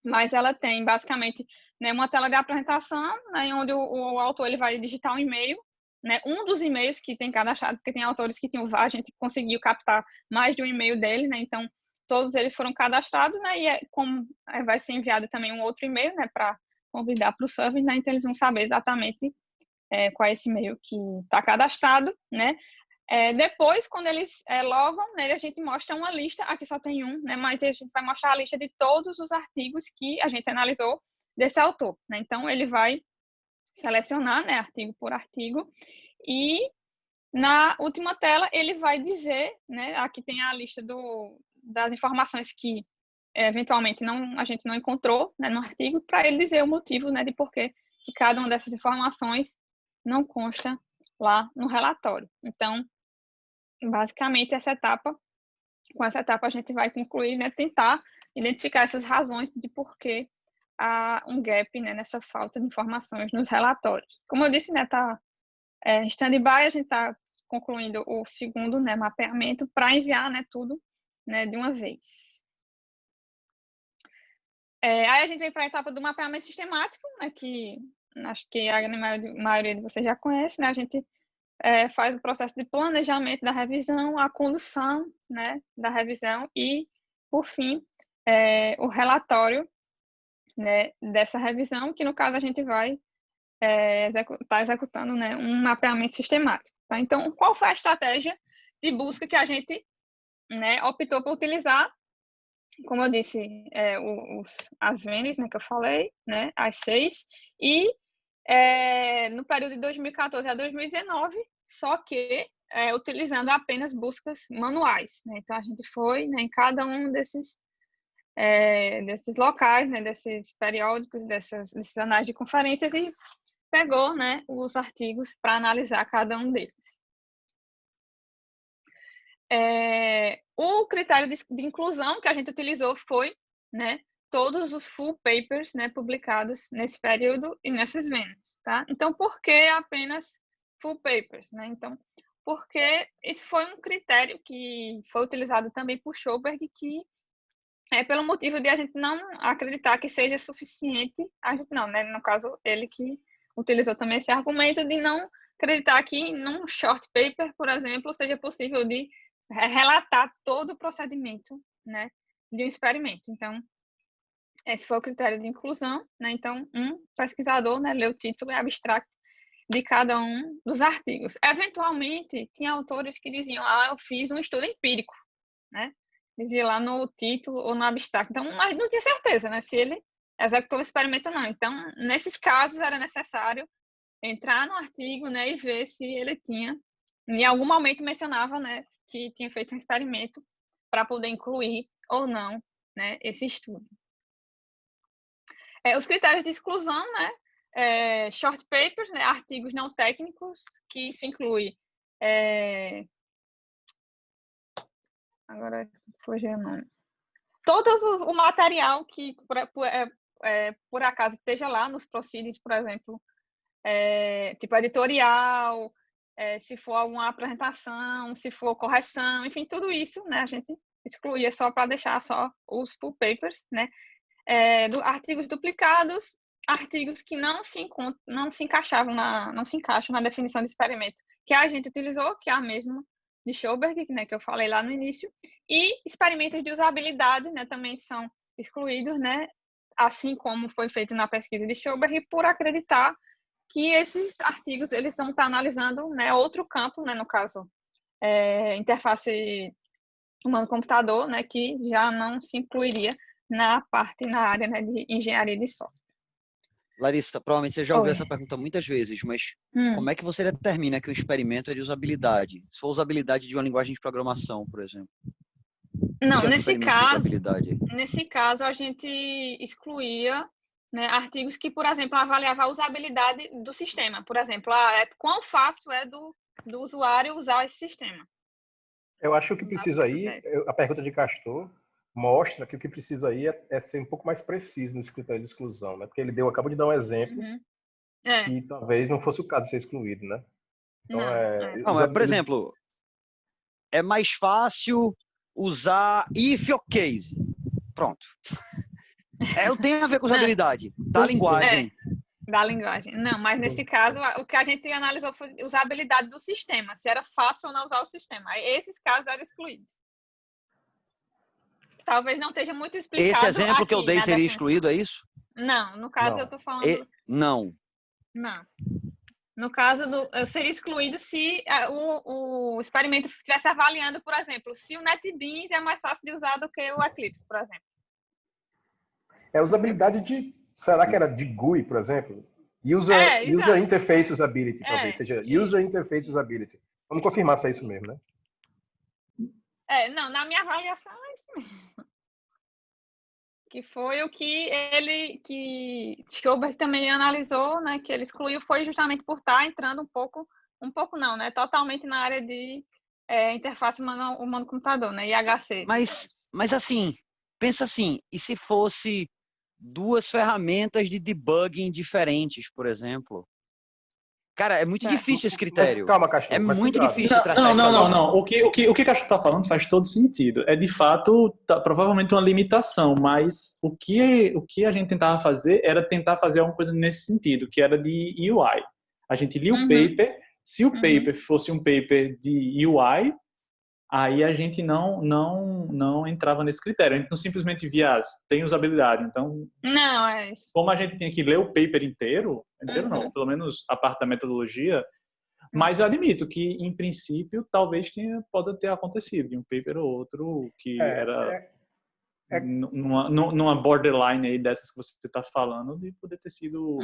mas ela tem basicamente, né, uma tela de apresentação, né, onde o autor ele vai digitar um e-mail, né, um dos e-mails que tem cadastrado, porque tem autores que a gente conseguiu captar mais de um e-mail dele, né? Então todos eles foram cadastrados, né? E como vai ser enviado também um outro e-mail, né, para convidar para o server, né? Então eles vão saber exatamente qual é esse e-mail que está cadastrado, né? Depois, quando eles logam nele, a gente mostra uma lista, aqui só tem um, né? Mas a gente vai mostrar a lista de todos os artigos que a gente analisou desse autor, né? Então ele vai selecionar, né, artigo por artigo, e na última tela ele vai dizer, né, aqui tem a lista das informações que eventualmente a gente não encontrou, né, no artigo, para ele dizer o motivo, né, de por que cada uma dessas informações não consta lá no relatório. Então, basicamente, com essa etapa a gente vai concluir, né, tentar identificar essas razões de por que há um gap, né, nessa falta de informações nos relatórios. Como eu disse, né, tá em stand-by, a gente está concluindo o segundo, né, mapeamento para enviar, né, tudo, né, de uma vez. Aí a gente vem para a etapa do mapeamento sistemático, né, que acho que a maioria de vocês já conhece, né, a gente faz o processo de planejamento da revisão, a condução, né, da revisão e, por fim, o relatório, né, dessa revisão, que no caso a gente vai estar executando, né, um mapeamento sistemático. Tá? Então, qual foi a estratégia de busca que a gente, né, optou por utilizar? Como eu disse, as VENES, né, que eu falei, né, as 6, e no período de 2014 a 2019, só que utilizando apenas buscas manuais. Né? Então, a gente foi, né, em cada um desses locais, né, desses periódicos, desses anais de conferências e pegou, né, os artigos para analisar cada um deles. O critério de inclusão que a gente utilizou foi, né, todos os full papers, né, publicados nesse período e nessas VENES, tá? Então, por que apenas full papers, né? Então, porque esse foi um critério que foi utilizado também por Schoberg, que pelo motivo de a gente não acreditar que seja suficiente, a gente não, né? No caso, ele que utilizou também esse argumento de não acreditar que num short paper, por exemplo, seja possível de relatar todo o procedimento, né, de um experimento. Então, esse foi o critério de inclusão, né? Então, um pesquisador, né, lê o título e abstract de cada um dos artigos. Eventualmente, tinha autores que diziam, eu fiz um estudo empírico, né? Dizia lá no título ou no abstract. Então, a gente não tinha certeza, né, se ele executou o experimento ou não. Então, nesses casos, era necessário entrar no artigo, né, e ver se ele tinha, em algum momento mencionava, né, que tinha feito um experimento para poder incluir ou não, né, esse estudo. Os critérios de exclusão, né, short papers, né, artigos não técnicos, que isso inclui agora fugiu o nome. Todo o material que por acaso esteja lá nos proceedings, por exemplo, tipo editorial, se for alguma apresentação, se for correção, enfim, tudo isso, né, a gente excluía só para deixar só os full papers, né, artigos duplicados, artigos que não se encaixam na definição de experimento que a gente utilizou, que é a mesma de Schoberg, né, que eu falei lá no início, e experimentos de usabilidade, né, também são excluídos, né, assim como foi feito na pesquisa de Schoberg, por acreditar que esses artigos eles vão estar analisando, né, outro campo, né, no caso, interface humano-computador, né, que já não se incluiria na área, né, de engenharia de software. Larissa, provavelmente você já ouviu Oi. essa pergunta muitas vezes, mas Hum. como é que você determina que o experimento é de usabilidade? Se for usabilidade de uma linguagem de programação, por exemplo. Não, O que é um experimento de usabilidade? nesse caso a gente excluía, né, artigos que, por exemplo, avaliavam a usabilidade do sistema. Por exemplo, quão fácil é do usuário usar esse sistema. Eu acho que o que precisa aí, a pergunta de Castor mostra que o que precisa aí é ser um pouco mais preciso nesse critério de exclusão, né? Porque ele acabou de dar um exemplo que talvez não fosse o caso de ser excluído, né? Então, Não, por exemplo, é mais fácil usar if or case. Pronto. Tem a ver com usabilidade da linguagem. Da linguagem. Não, mas nesse caso, o que a gente analisou foi usabilidade do sistema, se era fácil ou não usar o sistema. Aí, esses casos eram excluídos. Talvez não esteja muito explicado. Esse exemplo aqui, que eu dei seria excluído, é isso? Não, no caso Não. eu estou falando... Não. Não. No caso, seria excluído se o experimento estivesse avaliando, por exemplo, se o NetBeans é mais fácil de usar do que o Eclipse, por exemplo. É usabilidade de... Será que era de GUI, por exemplo? User Interface Usability, talvez seja User Interface Usability. Vamos confirmar se é isso mesmo, né? Não, na minha avaliação é isso mesmo. Que foi o que Schoberg também analisou, né? Que ele excluiu foi justamente por estar entrando um pouco não, né? Totalmente na área de interface humano-computador, né? IHC. Mas assim, pensa assim, e se fosse duas ferramentas de debugging diferentes, por exemplo? Cara, é muito difícil esse critério. Mas, calma, Castor, muito difícil traçar isso. Não. O que o Castor está falando faz todo sentido. É, de fato, provavelmente uma limitação, mas o que a gente tentava fazer era tentar fazer alguma coisa nesse sentido, que era de UI. A gente lia o paper, se o paper fosse um paper de UI, aí a gente não entrava nesse critério. A gente não simplesmente via, tem usabilidade. Então, não, é isso. Como a gente tinha que ler o paper inteiro não, pelo menos a parte da metodologia, mas eu admito que, em princípio, talvez pode ter acontecido de um paper ou outro que era numa borderline aí dessas que você está falando, de poder ter sido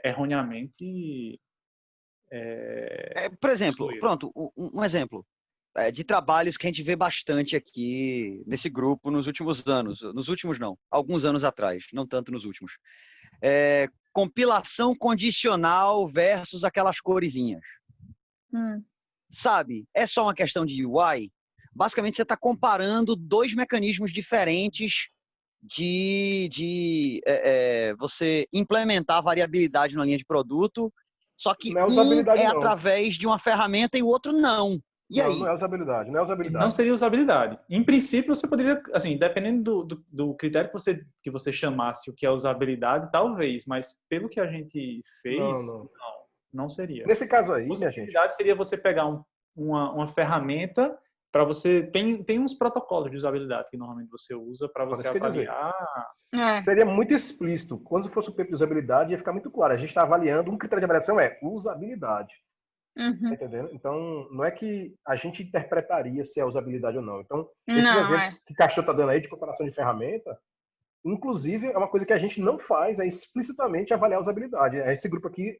erroneamente... por exemplo, pronto, um exemplo de trabalhos que a gente vê bastante aqui nesse grupo nos últimos anos. Nos últimos não, alguns anos atrás, não tanto nos últimos. Compilação condicional versus aquelas coresinhas. Sabe? É só uma questão de UI. Basicamente, você está comparando dois mecanismos diferentes de você implementar variabilidade na linha de produto, só que através de uma ferramenta e o outro não. E aí? Não é usabilidade. Não seria usabilidade. Em princípio, você poderia, assim, dependendo do critério que você chamasse o que é usabilidade, talvez, mas pelo que a gente fez, não seria. Nesse caso aí, minha gente... Usabilidade seria você pegar uma ferramenta para você... Tem uns protocolos de usabilidade que normalmente você usa para você avaliar... Seria muito explícito. Quando fosse o paper de usabilidade, ia ficar muito claro. A gente está avaliando, um critério de avaliação é usabilidade. Tá entendendo? Então, não é que a gente interpretaria se é usabilidade ou não. Então, esses exemplos que o Castor está dando aí de comparação de ferramenta, inclusive, é uma coisa que a gente não faz, é explicitamente avaliar a usabilidade. Esse grupo aqui,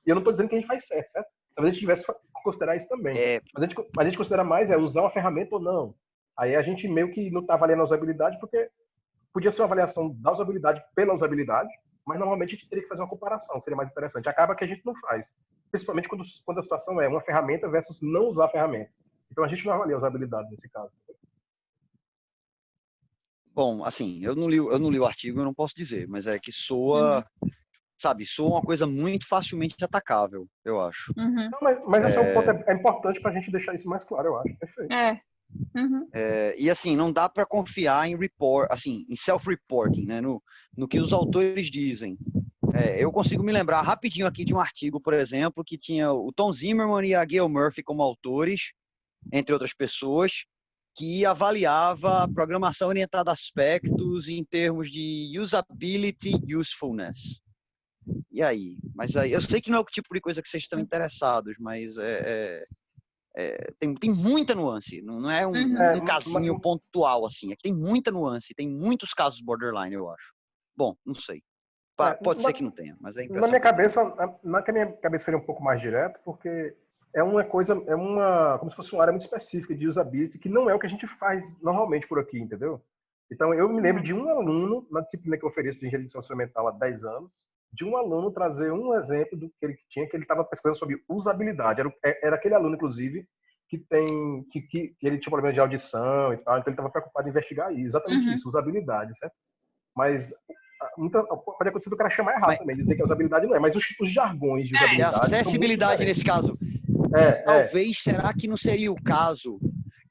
eu não estou dizendo que a gente faz certo? Talvez a gente tivesse que considerar isso também. Mas a gente considera mais usar uma ferramenta ou não. Aí a gente meio que não está avaliando a usabilidade, porque podia ser uma avaliação da usabilidade pela usabilidade, mas normalmente a gente teria que fazer uma comparação, seria mais interessante. Acaba que a gente não faz. Principalmente quando a situação é uma ferramenta versus não usar a ferramenta. Então a gente não avalia a usabilidade nesse caso. Bom, assim, eu não li o artigo, eu não posso dizer, mas é que soa uma coisa muito facilmente atacável, eu acho. Não, mas esse é um ponto importante para a gente deixar isso mais claro, eu acho. Perfeito. E assim, não dá para confiar em em self-reporting, né? No que os autores dizem. Eu consigo me lembrar rapidinho aqui de um artigo, por exemplo, que tinha o Tom Zimmerman e a Gail Murphy como autores, entre outras pessoas, que avaliava a programação orientada a aspectos em termos de usability e usefulness. E aí? Mas aí, eu sei que não é o tipo de coisa que vocês estão interessados, mas tem muita nuance, não é um casinho pontual, assim. Tem muita nuance, tem muitos casos borderline, eu acho. Bom, não sei. Pode ser que não tenha, mas é na minha cabeça seria um pouco mais direto, porque é uma coisa, como se fosse uma área muito específica de usability, que não é o que a gente faz normalmente por aqui, entendeu? Então, eu me lembro de um aluno, na disciplina que eu ofereço de engenharia de software mental há 10 anos, de um aluno trazer um exemplo do que ele tinha, que ele estava pesquisando sobre usabilidade. Era aquele aluno, inclusive, que ele tinha problema de audição e tal, então ele estava preocupado em investigar exatamente isso, usabilidade, certo? Mas pode acontecer do cara chamar errado também, dizer que a usabilidade não é, mas os jargões de usabilidade. Acessibilidade nesse caso. Talvez, será que não seria o caso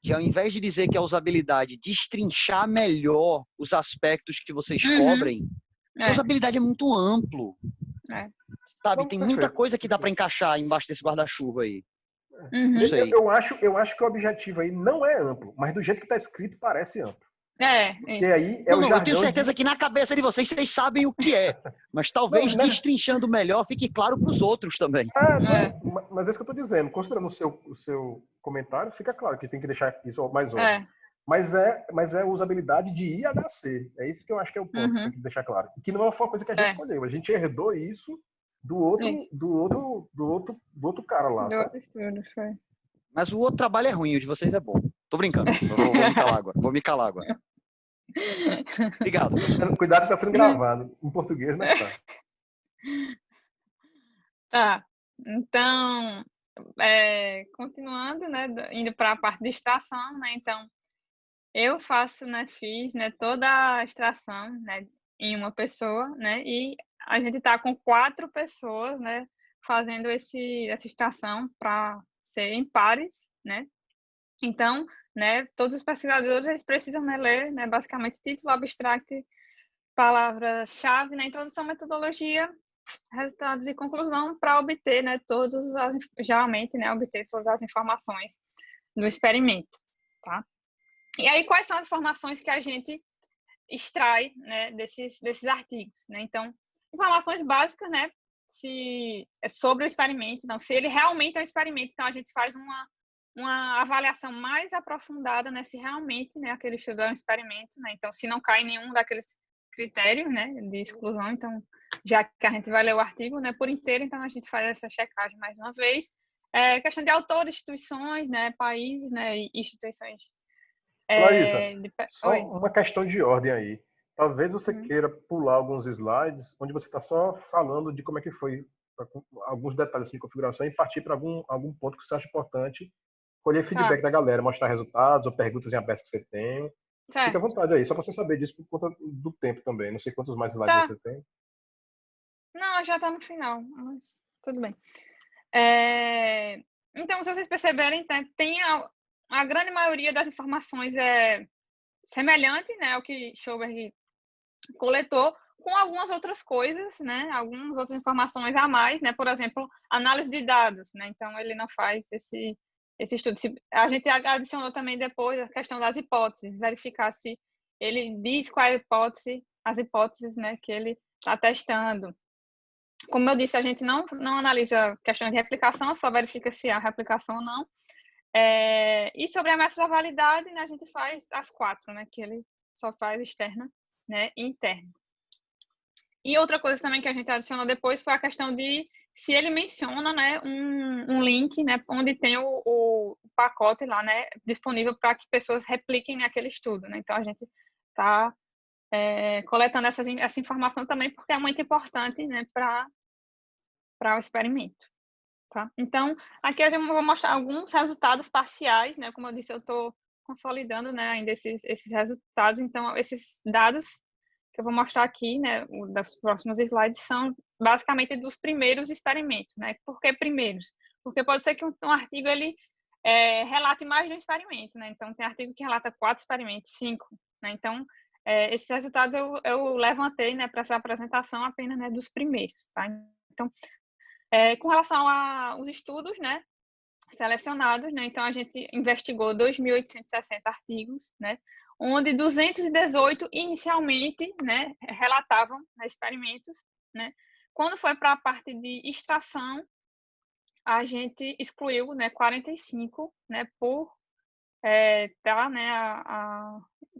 que, ao invés de dizer que a usabilidade destrinchar melhor os aspectos que vocês cobrem, a usabilidade é muito amplo. Sabe, tem muita coisa que dá para encaixar embaixo desse guarda-chuva aí. Não sei. Eu acho que o objetivo aí não é amplo, mas do jeito que está escrito parece amplo. E aí eu tenho certeza que na cabeça de vocês sabem o que é, mas talvez destrinchando melhor fique claro para os outros também. Mas é isso que eu estou dizendo. Considerando o seu comentário, fica claro que tem que deixar isso mais óbvio. Mas é usabilidade de IHC. É isso que eu acho que é o ponto que tem que deixar claro. Que não foi uma coisa que a gente escolheu. A gente herdou isso do outro cara lá. Mas o outro trabalho é ruim, o de vocês é bom. Tô brincando. Vou me calar agora. Obrigado. Cuidado que está sendo gravado. Em português, mas tá. Tá. Então, continuando, né, indo para a parte de extração, né, então, eu fiz, né, toda a extração, né, em uma pessoa, né, e a gente está com 4 pessoas, né, fazendo essa extração para ser em pares, né. Então, né, todos os pesquisadores eles precisam, né, ler, né, basicamente título, abstract, palavras-chave, né, introdução, metodologia, resultados e conclusão para obter, né, geralmente, né, obter todas as informações do experimento, tá? E aí, quais são as informações que a gente extrai, né, desses artigos, né? Então, informações básicas, né, sobre o experimento, então, se ele realmente é um experimento, então a gente faz uma avaliação mais aprofundada, né, se realmente, né, aquele estudo é um experimento, né, então se não cai em nenhum daqueles critérios, né, de exclusão, então já que a gente vai ler o artigo, né, por inteiro, então a gente faz essa checagem mais uma vez. Questão de autor, instituições, né, países, né, e instituições. Larissa, só uma questão de ordem aí. Talvez você queira pular alguns slides onde você está só falando de como é que foi, alguns detalhes de configuração e partir para algum ponto que você acha importante, colher feedback da galera, mostrar resultados ou perguntas em aberto que você tem. Fica à vontade aí, só para você saber disso por conta do tempo também. Não sei quantos mais slides você tem. Não, já está no final, mas tudo bem. Então, se vocês perceberem, tem a grande maioria das informações semelhante, né, ao que Schoberg coletou, com algumas outras coisas, né, algumas outras informações a mais, né, por exemplo, análise de dados, né, então ele não faz esse estudo. A gente adicionou também depois a questão das hipóteses, verificar se ele diz qual é a hipótese, as hipóteses, né, que ele está testando. Como eu disse, a gente não analisa questões de replicação, só verifica se há replicação ou não. E sobre ameaças à validade, né, a gente faz as 4, né, que ele só faz externa, né, e interna. E outra coisa também que a gente adicionou depois foi a questão de se ele menciona, né, um link, né, onde tem o pacote lá, né, disponível para que pessoas repliquem naquele estudo, né. Então a gente está coletando essa informação também porque é muito importante, né, para o experimento, tá? Então, aqui eu vou mostrar alguns resultados parciais, né? Como eu disse, eu estou consolidando, né, ainda esses resultados. Então, esses dados que eu vou mostrar aqui, né, dos próximos slides, são basicamente dos primeiros experimentos, né? Por que primeiros? Porque pode ser que um artigo ele relate mais de um experimento, né? Então, tem artigo que relata 4 experimentos, 5, né? Então, esses resultados eu levantei, né, para essa apresentação apenas, né, dos primeiros, tá? Então, com relação aos estudos, né, selecionados, né, então a gente investigou 2.860 artigos, né, onde 218 inicialmente, né, relatavam, né, experimentos, né. Quando foi para a parte de extração, a gente excluiu, né, 45, né, por tá, né,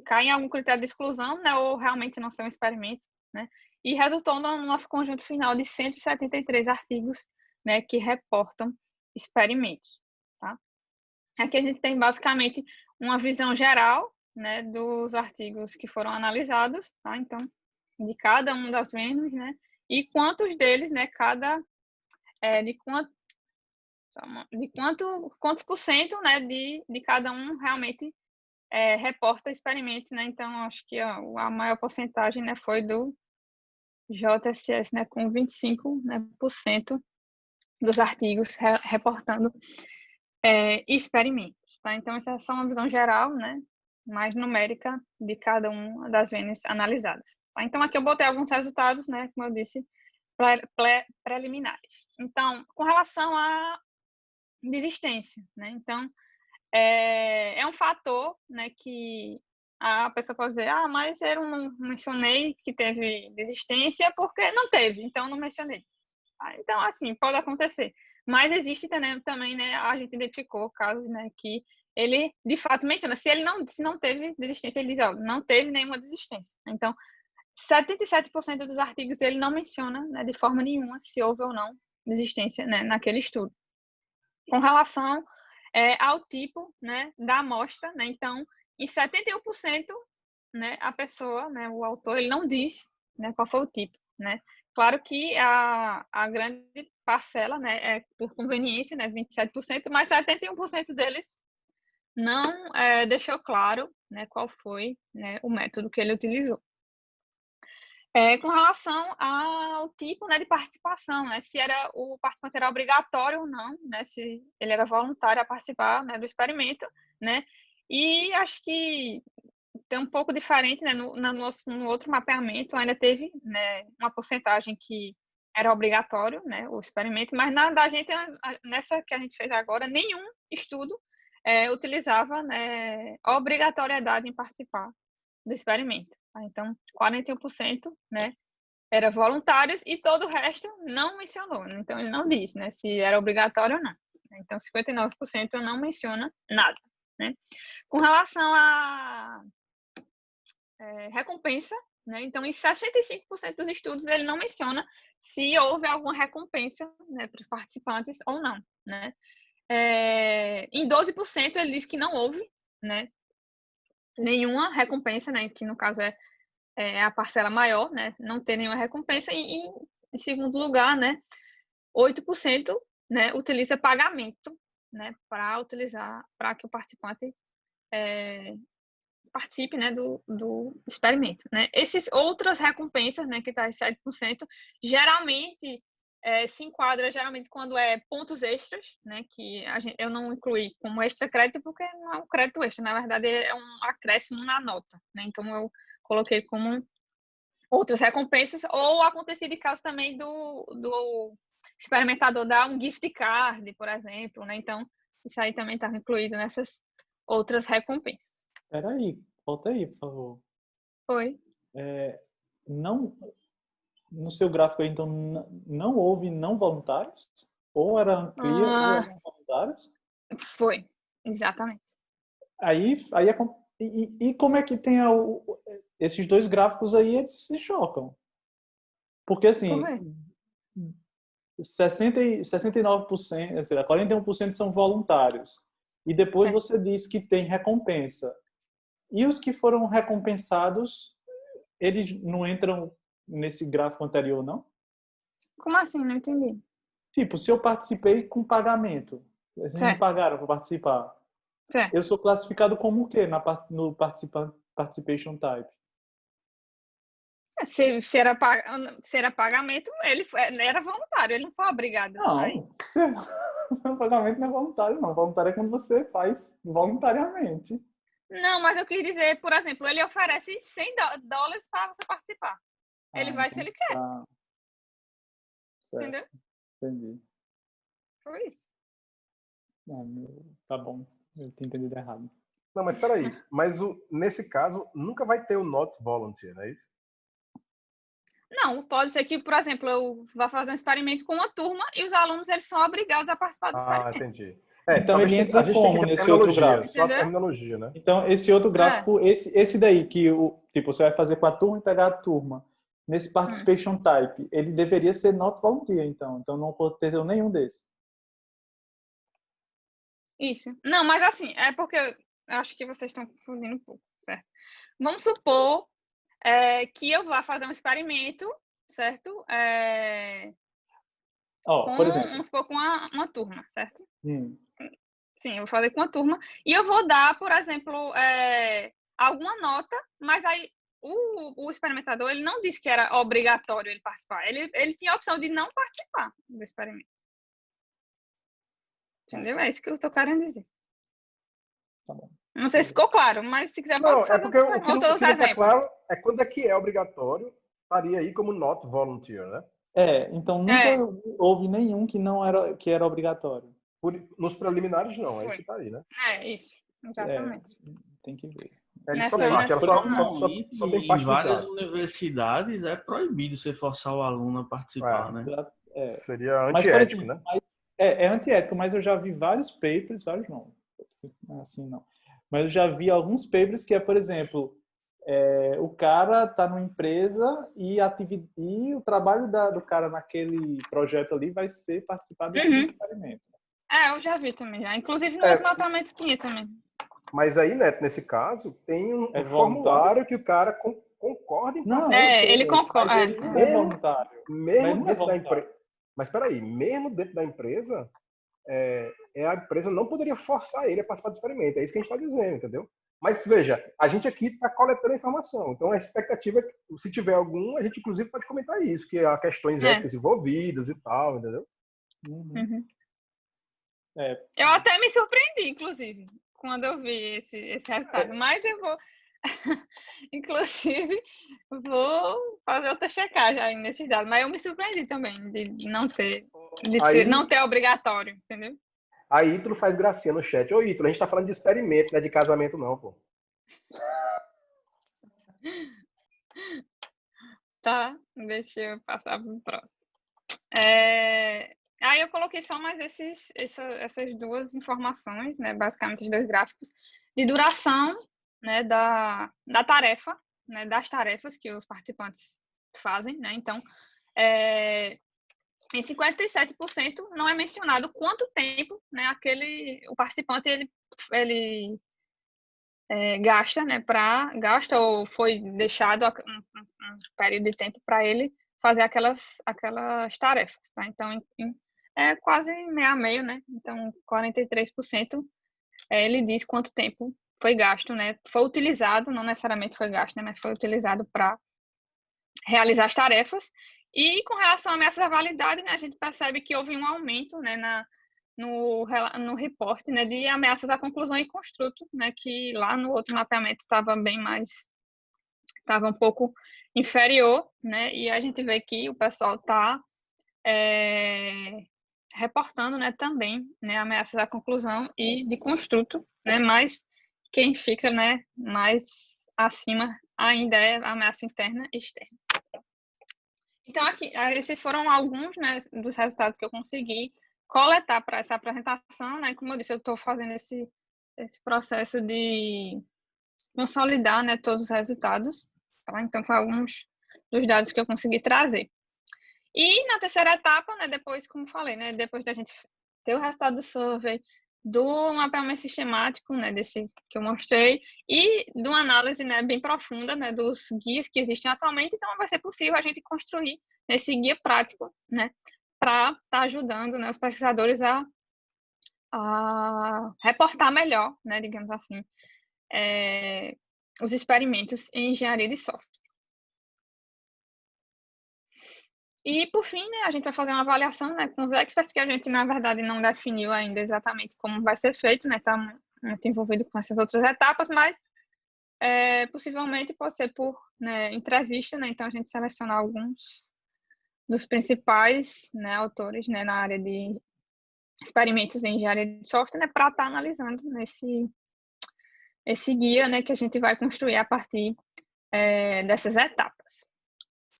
cair em algum critério de exclusão, né, ou realmente não ser um experimento, né, e resultou no nosso conjunto final de 173 artigos, né, que reportam experimentos, tá? Aqui a gente tem basicamente uma visão geral, né, dos artigos que foram analisados, tá? Então, de cada um das Vênus, né, e quantos deles, né, quantos por cento, né, de cada um realmente reporta experimentos, né? Então, acho que a maior porcentagem, né, foi do JSS, né, com 25%, né, dos artigos reportando experimentos, tá? Então, essa é só uma visão geral, né, mais numérica de cada uma das Vênus analisadas. Tá? Então, aqui eu botei alguns resultados, né, como eu disse, preliminares. Então, com relação à desistência, né? Então, é um fator, né, que a pessoa pode dizer, mas eu não mencionei que teve desistência porque não teve, então não mencionei. Então, assim, pode acontecer. Mas existe também, né, a gente identificou casos, né, que ele, de fato, menciona. Se não teve desistência, ele diz, não teve nenhuma desistência. Então, 77% dos artigos ele não menciona, né, de forma nenhuma se houve ou não desistência, né, naquele estudo. Com relação ao tipo, né, da amostra, né, então, em 71%, né, a pessoa, né, o autor, ele não diz, né, qual foi o tipo, né. Claro que a grande parcela, né, é por conveniência, né, 27%, mas 71% deles não deixou claro, né, qual foi, né, o método que ele utilizou. Com relação ao tipo, né, de participação, né, se o participante era obrigatório ou não, né, se ele era voluntário a participar, né, do experimento, né, e acho que tem um pouco diferente, né, no outro mapeamento ainda teve, né, uma porcentagem que era obrigatório, né, o experimento, mas na da gente, nessa que a gente fez agora, nenhum estudo utilizava, né, obrigatoriedade em participar do experimento. Tá? Então, 41%, né, era voluntários e todo o resto não mencionou. Então, ele não disse, né, se era obrigatório ou não. Então, 59% não menciona nada, né? Com relação à recompensa, né? Então, em 65% dos estudos, ele não menciona se houve alguma recompensa, né, para os participantes ou não, né? Em 12%, ele diz que não houve, né, nenhuma recompensa, né, que no caso é a parcela maior, né, não ter nenhuma recompensa. E em segundo lugar, né, 8%, né, utiliza pagamento, né, para que o participante participe, né, do experimento, né. Esses outras recompensas, né, que está em 7%, geralmente se enquadra quando pontos extras, né, que eu não incluí como extra crédito porque não é um crédito extra, na verdade é um acréscimo na nota, né, então eu coloquei como outras recompensas, ou acontecia de caso também do experimentador dar um gift card, por exemplo, né, então isso aí também estava incluído nessas outras recompensas. Peraí, volta aí, por favor. Foi. Não, no seu gráfico aí, então, não houve não voluntários? Ou era amplia, ou eram voluntários? Foi, exatamente. E como é que tem esses dois gráficos aí, eles se chocam? Porque, assim, 69%, sei lá, 41% são voluntários. E depois você diz que tem recompensa. E os que foram recompensados, eles não entram nesse gráfico anterior, não? Como assim? Não entendi. Tipo, se eu participei com pagamento, vocês me pagaram para participar, eu sou classificado como o quê no participation type? Se era pagamento, ele era voluntário, ele não foi obrigado. Não, o pagamento não é voluntário, não. Voluntário é quando você faz voluntariamente. Não, mas eu quis dizer, por exemplo, ele oferece $100 para você participar. Ele vai então, se ele quer. Tá. Entendeu? Entendi. Foi isso. Tá bom, eu tinha entendido errado. Não, mas espera aí. Mas nesse caso, nunca vai ter o not volunteer, não é isso? Não, pode ser que, por exemplo, eu vá fazer um experimento com uma turma e os alunos eles são obrigados a participar do experimento. Entendi. Então ele entra como nesse outro gráfico? Só a terminologia, né? Então esse outro gráfico, esse daí que tipo, você vai fazer com a turma e pegar a turma, nesse participation type, ele deveria ser not volunteer, então não pode ter nenhum desses. Isso. Não, mas assim, é porque eu acho que vocês estão confundindo um pouco, certo? Vamos supor que eu vá fazer um experimento, certo? Por exemplo. Vamos supor, com uma turma, certo? Sim, eu vou fazer com uma turma. E eu vou dar, por exemplo, alguma nota, mas aí o experimentador ele não disse que era obrigatório ele participar. Ele tinha a opção de não participar do experimento. Entendeu? É isso que eu estou querendo dizer. Tá bom. Não sei se ficou claro, mas se quiser Não, pode fazer porque o que não está claro é quando é que é obrigatório, estaria aí como not volunteer, né? Então nunca houve nenhum que era obrigatório. Nos preliminares não, é isso que está aí, né? Isso, exatamente. Tem que ver. Em várias universidades é proibido você forçar o aluno a participar, né? Seria antiético, né? É antiético, mas eu já vi vários papers, vários não, assim não. Mas eu já vi alguns papers que por exemplo, o cara está numa empresa e o trabalho do cara naquele projeto ali vai ser participar desse experimento. Eu já vi também. Inclusive no outro mapeamento tinha também. Mas aí, Neto, nesse caso, tem um formulário que o cara concorda em participar. Ele concorda. Ele não é voluntário. Mesmo dentro da empresa. Mas espera aí, mesmo dentro da empresa, a empresa não poderia forçar ele a participar do experimento. É isso que a gente está dizendo, entendeu? Mas veja, a gente aqui está coletando a informação. Então a expectativa é que, se tiver algum, a gente inclusive pode comentar isso, que há questões éticas envolvidas e tal, entendeu? Eu até me surpreendi, inclusive, quando eu vi esse resultado. Mas eu vou, inclusive, vou fazer outra checagem aí nesses dados. Mas eu me surpreendi também de não ter, não ter obrigatório, entendeu? Aí Ítalo faz gracinha no chat. Ô, Ítalo, a gente tá falando de experimento, não é de casamento não, pô. Tá, deixa eu passar para o próximo. Aí eu coloquei só mais essas duas informações, né, basicamente os dois gráficos, de duração, né, da tarefa, né, das tarefas que os participantes fazem, né, então, em 57% não é mencionado quanto tempo, né, o participante ele gasta, né, gasta ou foi deixado um período de tempo para ele fazer aquelas tarefas, tá? Então, é quase meio a meio, né? Então, 43% ele diz quanto tempo foi gasto, né? Foi utilizado, não necessariamente foi gasto, né? Mas foi utilizado para realizar as tarefas. E com relação a ameaças à validade, né, a gente percebe que houve um aumento, né, no reporte, né, de ameaças à conclusão e construto, né, que lá no outro mapeamento estava um pouco inferior, né, e a gente vê que o pessoal está reportando, né, também, né, ameaças à conclusão e de construto, né, mas quem fica, né, mais acima ainda é a ameaça interna e externa. Então, aqui, esses foram alguns, né, dos resultados que eu consegui coletar para essa apresentação, né? Como eu disse, eu estou fazendo esse processo de consolidar, né, todos os resultados, tá? Então, foram alguns dos dados que eu consegui trazer. E na terceira etapa, né, depois, como falei, né, depois da gente ter o resultado do survey, do mapeamento sistemático, né, desse que eu mostrei, e de uma análise, né, bem profunda, né, dos guias que existem atualmente, então vai ser possível a gente construir esse guia prático, né, para estar ajudando, né, os pesquisadores a reportar melhor, né, digamos assim, os experimentos em engenharia de software. E, por fim, né, a gente vai fazer uma avaliação, né, com os experts, que a gente, na verdade, não definiu ainda exatamente como vai ser feito, né, está muito envolvido com essas outras etapas, mas possivelmente pode ser por, né, entrevista, né, então a gente seleciona alguns dos principais, né, autores, né, na área de experimentos em engenharia de software, né, para estar analisando esse guia, né, que a gente vai construir a partir dessas etapas.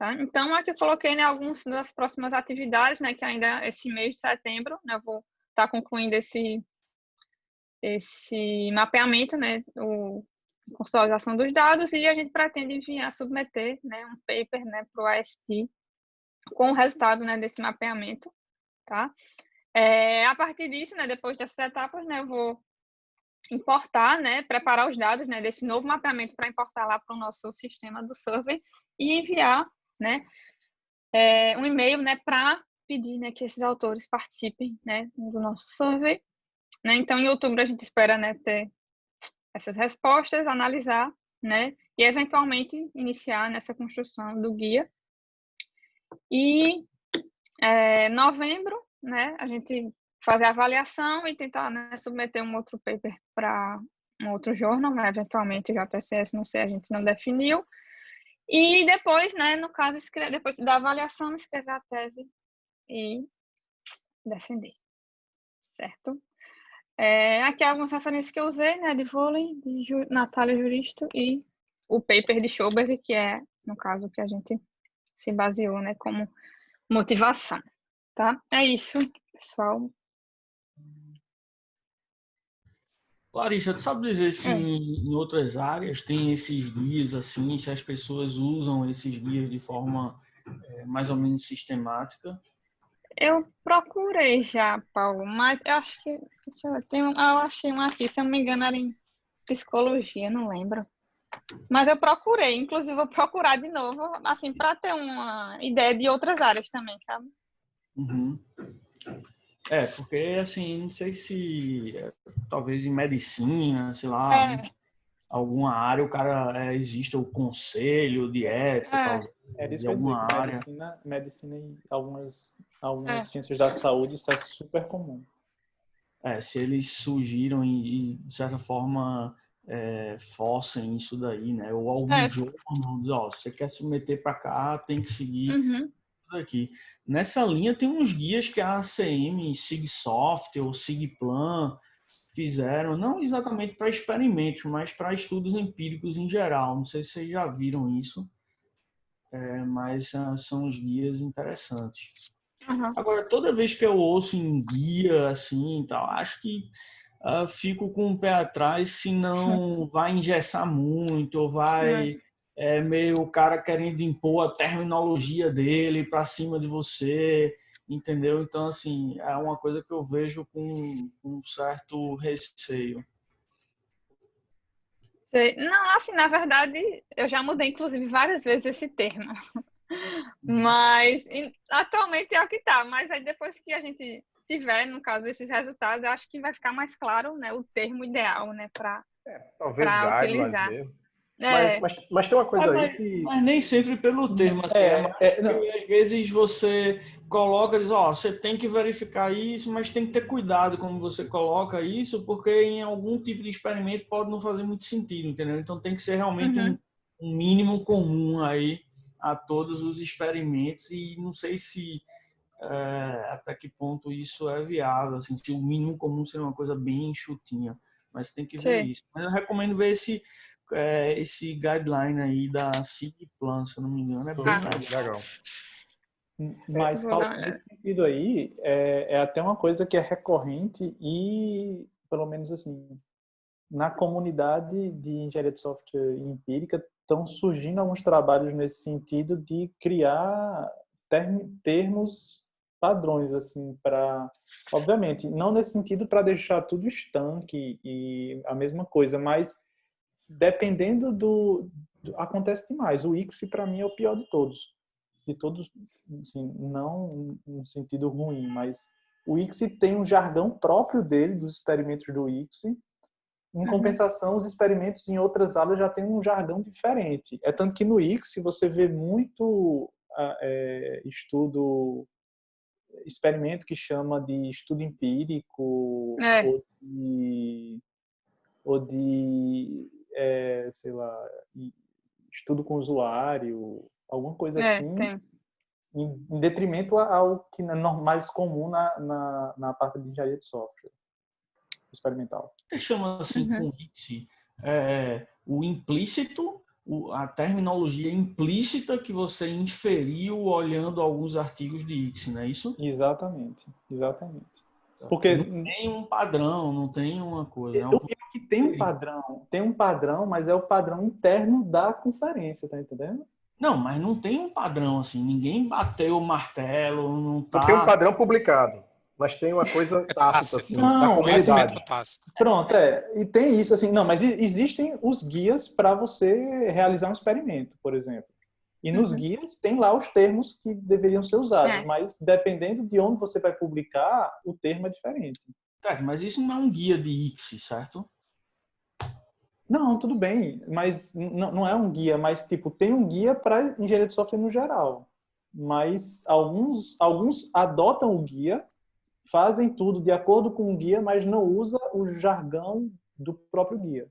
Tá? Então, aqui eu coloquei, né, algumas das próximas atividades, né, que ainda esse mês de setembro, né, eu vou estar concluindo esse mapeamento, né, o contextualização dos dados, e a gente pretende enviar, submeter, né, um paper, né, para o AST com o resultado, né, desse mapeamento, tá? A partir disso, né, depois dessas etapas, né, eu vou importar, né, preparar os dados, né, desse novo mapeamento para importar lá para o nosso sistema do survey e enviar, né, um e-mail, né, para pedir, né, que esses autores participem, né, do nosso survey, né? Então, em outubro a gente espera, né, ter essas respostas, analisar, né, e eventualmente iniciar nessa construção do guia. E novembro, né, a gente fazer a avaliação e tentar, né, submeter um outro paper para um outro jornal, né, eventualmente JSS, não sei, a gente não definiu. E depois, né, no caso, depois da avaliação, escrever a tese e defender, certo? Aqui algumas referências que eu usei, né, de vôlei, de Natália Juristo e o paper de Schoberg, que é, no caso, que a gente se baseou, né, como motivação, tá? É isso, pessoal. Larissa, tu sabe dizer se em outras áreas tem esses guias assim, se as pessoas usam esses guias de forma mais ou menos sistemática? Eu procurei já, Paulo, mas eu acho que deixa eu ver, eu achei um aqui, se eu não me engano, era em psicologia, não lembro. Mas eu procurei, inclusive vou procurar de novo, assim, para ter uma ideia de outras áreas também, sabe? Uhum. Porque assim, não sei se talvez em medicina, sei lá, alguma área o cara existe o conselho de ética, talvez, Era isso de que eu ia dizer, alguma que área. medicina e algumas ciências da saúde, isso é super comum. Se eles surgiram e de certa forma forcem isso daí, né? Ou algum jornal diz, ó, você quer submeter para cá, tem que seguir tudo aqui. Nessa linha tem uns guias que a ACM, Sigsoft ou Sigplan fizeram, não exatamente para experimentos, mas para estudos empíricos em geral. Não sei se vocês já viram isso, mas são os guias interessantes. Agora, toda vez que eu ouço em guia, assim, tal, acho que fico com o pé atrás se não vai engessar muito, ou vai meio o cara querendo impor a terminologia dele para cima de você, entendeu? Então, assim, é uma coisa que eu vejo com um certo receio. Não, assim, na verdade, eu já mudei, inclusive, várias vezes esse termo. Mas atualmente é o que está. Mas aí depois que a gente tiver, no caso, esses resultados, eu acho que vai ficar mais claro, né, o termo ideal, né, para utilizar. Mesmo. Mas tem uma coisa aí que... Mas nem sempre pelo termo, assim, porque às vezes você coloca, diz, ó, você tem que verificar isso, mas tem que ter cuidado como você coloca isso, porque em algum tipo de experimento pode não fazer muito sentido, entendeu? Então tem que ser realmente um mínimo comum aí a todos os experimentos, e não sei se até que ponto isso é viável, assim, se o mínimo comum seria uma coisa bem enxutinha, mas tem que ver isso. Mas eu recomendo ver esse guideline aí da Sigplan, se eu não me engano, é bem legal. Mas, Paulo, nesse sentido aí, é até uma coisa que é recorrente e, pelo menos assim, na comunidade de engenharia de software empírica, estão surgindo alguns trabalhos nesse sentido de criar termos padrões, assim, para... Obviamente, não nesse sentido para deixar tudo estanque e a mesma coisa, mas dependendo acontece demais. O ICSI, para mim, é o pior de todos. De todos, assim, não no sentido ruim, mas o ICSI tem um jargão próprio dele, dos experimentos do ICSI. Em compensação, os experimentos em outras áreas já têm um jargão diferente. É tanto que no ICSI você vê muito experimento que chama de estudo empírico ou de sei lá, estudo com usuário, alguma coisa assim, em detrimento ao que é mais comum na parte de engenharia de software experimental. Você chama assim com ICSI o implícito a terminologia implícita que você inferiu olhando alguns artigos de ICSI, não é isso? Exatamente. Porque não tem um padrão, não tem uma coisa. O que tem um padrão, mas é o padrão interno da conferência, tá entendendo? Não, mas não tem um padrão assim. Ninguém bateu o martelo, não Não tem um tá. padrão publicado, mas tem uma coisa tácita, assim, da comunidade. Pronto, e tem isso, assim, não, mas existem os guias para você realizar um experimento, por exemplo. E nos guias tem lá os termos que deveriam ser usados, mas dependendo de onde você vai publicar, o termo é diferente. Mas isso não é um guia de ICSI, certo? Não, tudo bem, mas não é um guia, mas tipo, tem um guia para engenharia de software no geral. Mas alguns adotam o guia, fazem tudo de acordo com o guia, mas não usa o jargão do próprio guia.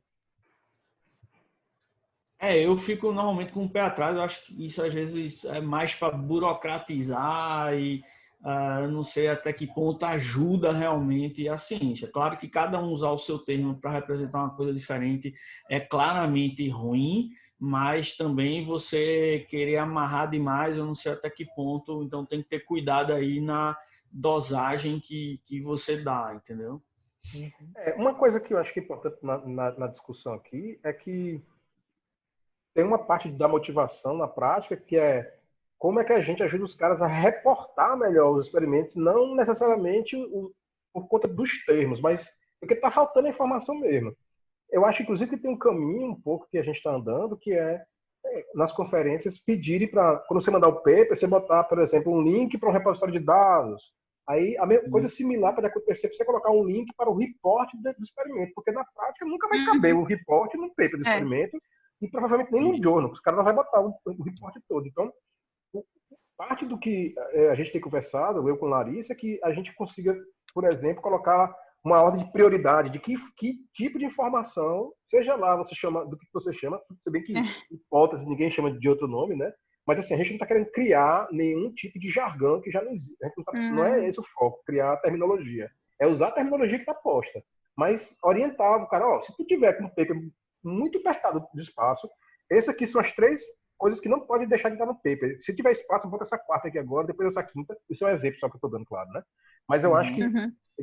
Eu fico normalmente com o pé atrás. Eu acho que isso às vezes é mais para burocratizar e não sei até que ponto ajuda realmente a ciência. Claro que cada um usar o seu termo para representar uma coisa diferente é claramente ruim, mas também você querer amarrar demais, eu não sei até que ponto. Então tem que ter cuidado aí na dosagem que você dá, entendeu? Uma coisa que eu acho que é importante na discussão aqui é que tem uma parte da motivação na prática que é como é que a gente ajuda os caras a reportar melhor os experimentos, não necessariamente por conta dos termos, mas porque está faltando a informação mesmo. Eu acho, inclusive, que tem um caminho um pouco que a gente está andando, que é nas conferências pedirem para, quando você mandar o paper, você botar, por exemplo, um link para um repositório de dados. Aí a mesma coisa similar pode acontecer para você colocar um link para o report do experimento, porque na prática nunca vai caber o report no paper do experimento e provavelmente nem no journal, os caras não vão botar o report todo. Então, parte do que a gente tem conversado, eu com Larissa, é que a gente consiga, por exemplo, colocar uma ordem de prioridade de que tipo de informação, seja lá você chama do que você chama, se bem que hipótese ninguém chama de outro nome, né? Mas assim, a gente não está querendo criar nenhum tipo de jargão que já não existe. Não é esse o foco, criar terminologia. É usar a terminologia que está posta. Mas orientar o cara, ó, se tu tiver com um paper muito apertado de espaço, essas aqui são as 3 coisas que não pode deixar de estar no paper. Se tiver espaço, bota essa 4ª aqui agora, depois essa 5ª. Isso é um exemplo só que eu estou dando, claro, né? Mas eu acho que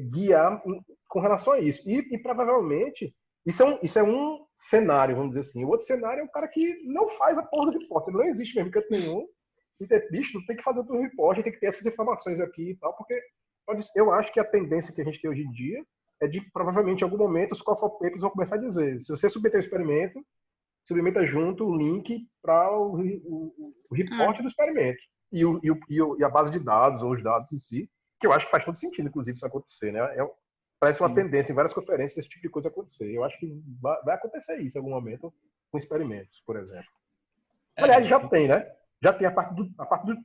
guiar com relação a isso. E provavelmente, isso é um cenário, vamos dizer assim. O outro cenário é o cara que não faz a porra do report. Ele não existe mesmo, canto nenhum. E bicho, tem que fazer o report, tem que ter essas informações aqui e tal, porque eu acho que a tendência que a gente tem hoje em dia é de, provavelmente, em algum momento, os call for papers vão começar a dizer, se você submeter o experimento, submeta junto o link para o report do experimento e a base de dados, ou os dados em si, que eu acho que faz todo sentido, inclusive, isso acontecer, né? Parece uma tendência em várias conferências esse tipo de coisa acontecer. Eu acho que vai acontecer isso em algum momento com experimentos, por exemplo. Aliás, já tem, né? Já tem a parte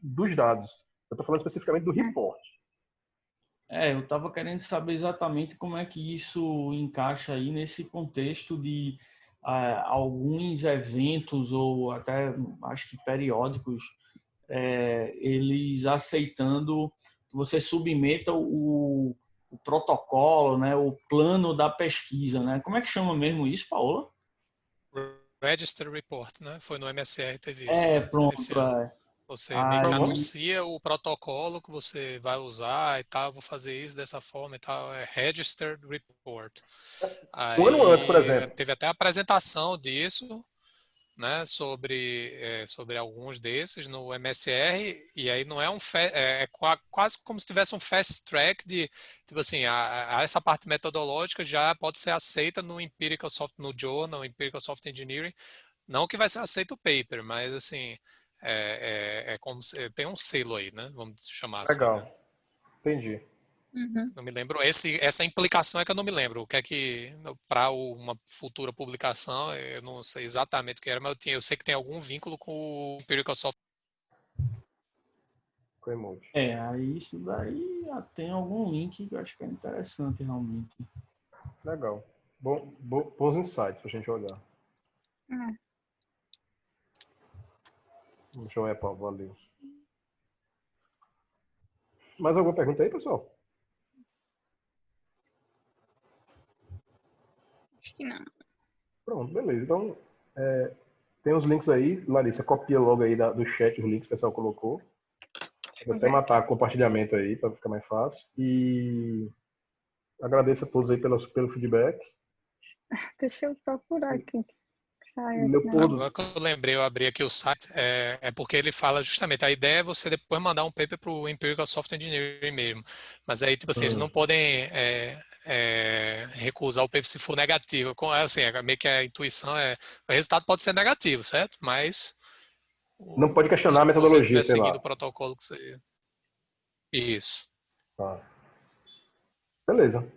dos dados. Eu estou falando especificamente do report. Eu estava querendo saber exatamente como é que isso encaixa aí nesse contexto de alguns eventos ou até acho que periódicos, eles aceitando que você submeta o protocolo, né, o plano da pesquisa, né? Como é que chama mesmo isso, Paola? Register Report, né? Foi no MSR teve isso. Pronto. Você meio que anuncia o protocolo que você vai usar e tal, vou fazer isso dessa forma e tal, é Registered Report. Um ano antes, por exemplo. Teve até a apresentação disso, né, sobre alguns desses no MSR, e aí não é quase como se tivesse um fast track de, tipo assim, essa parte metodológica já pode ser aceita no Empirical Software, no Journal, Empirical Software Engineering, não que vai ser aceito o paper, mas assim, como tem um selo aí, né, vamos chamar assim. Legal, né? entendi. Não me lembro, essa implicação é que eu não me lembro. O que é que, para uma futura publicação, eu não sei exatamente o que era, mas eu sei que tem algum vínculo com o Empirical Software. Aí isso daí tem algum link que eu acho que é interessante realmente. Legal. Bons insights pra gente olhar. Deixa eu ver, Paulo, valeu. Mais alguma pergunta aí, pessoal? Acho que não. Pronto, beleza. Então, Tem os links aí, Larissa, copia logo aí do chat os links que o pessoal colocou. Vou até matar compartilhamento aí para ficar mais fácil. E agradeço a todos aí pelo feedback. Deixa eu procurar aqui. Agora que eu lembrei, eu abri aqui o site, é porque ele fala justamente, a ideia é você depois mandar um paper para o Empirical Software Engineering mesmo. Mas aí, tipo assim, eles não podem recusar o paper se for negativo. Assim, meio que a intuição o resultado pode ser negativo, certo? Mas não pode questionar a metodologia, sei lá. seguindo o protocolo que você... Isso. Tá. Beleza.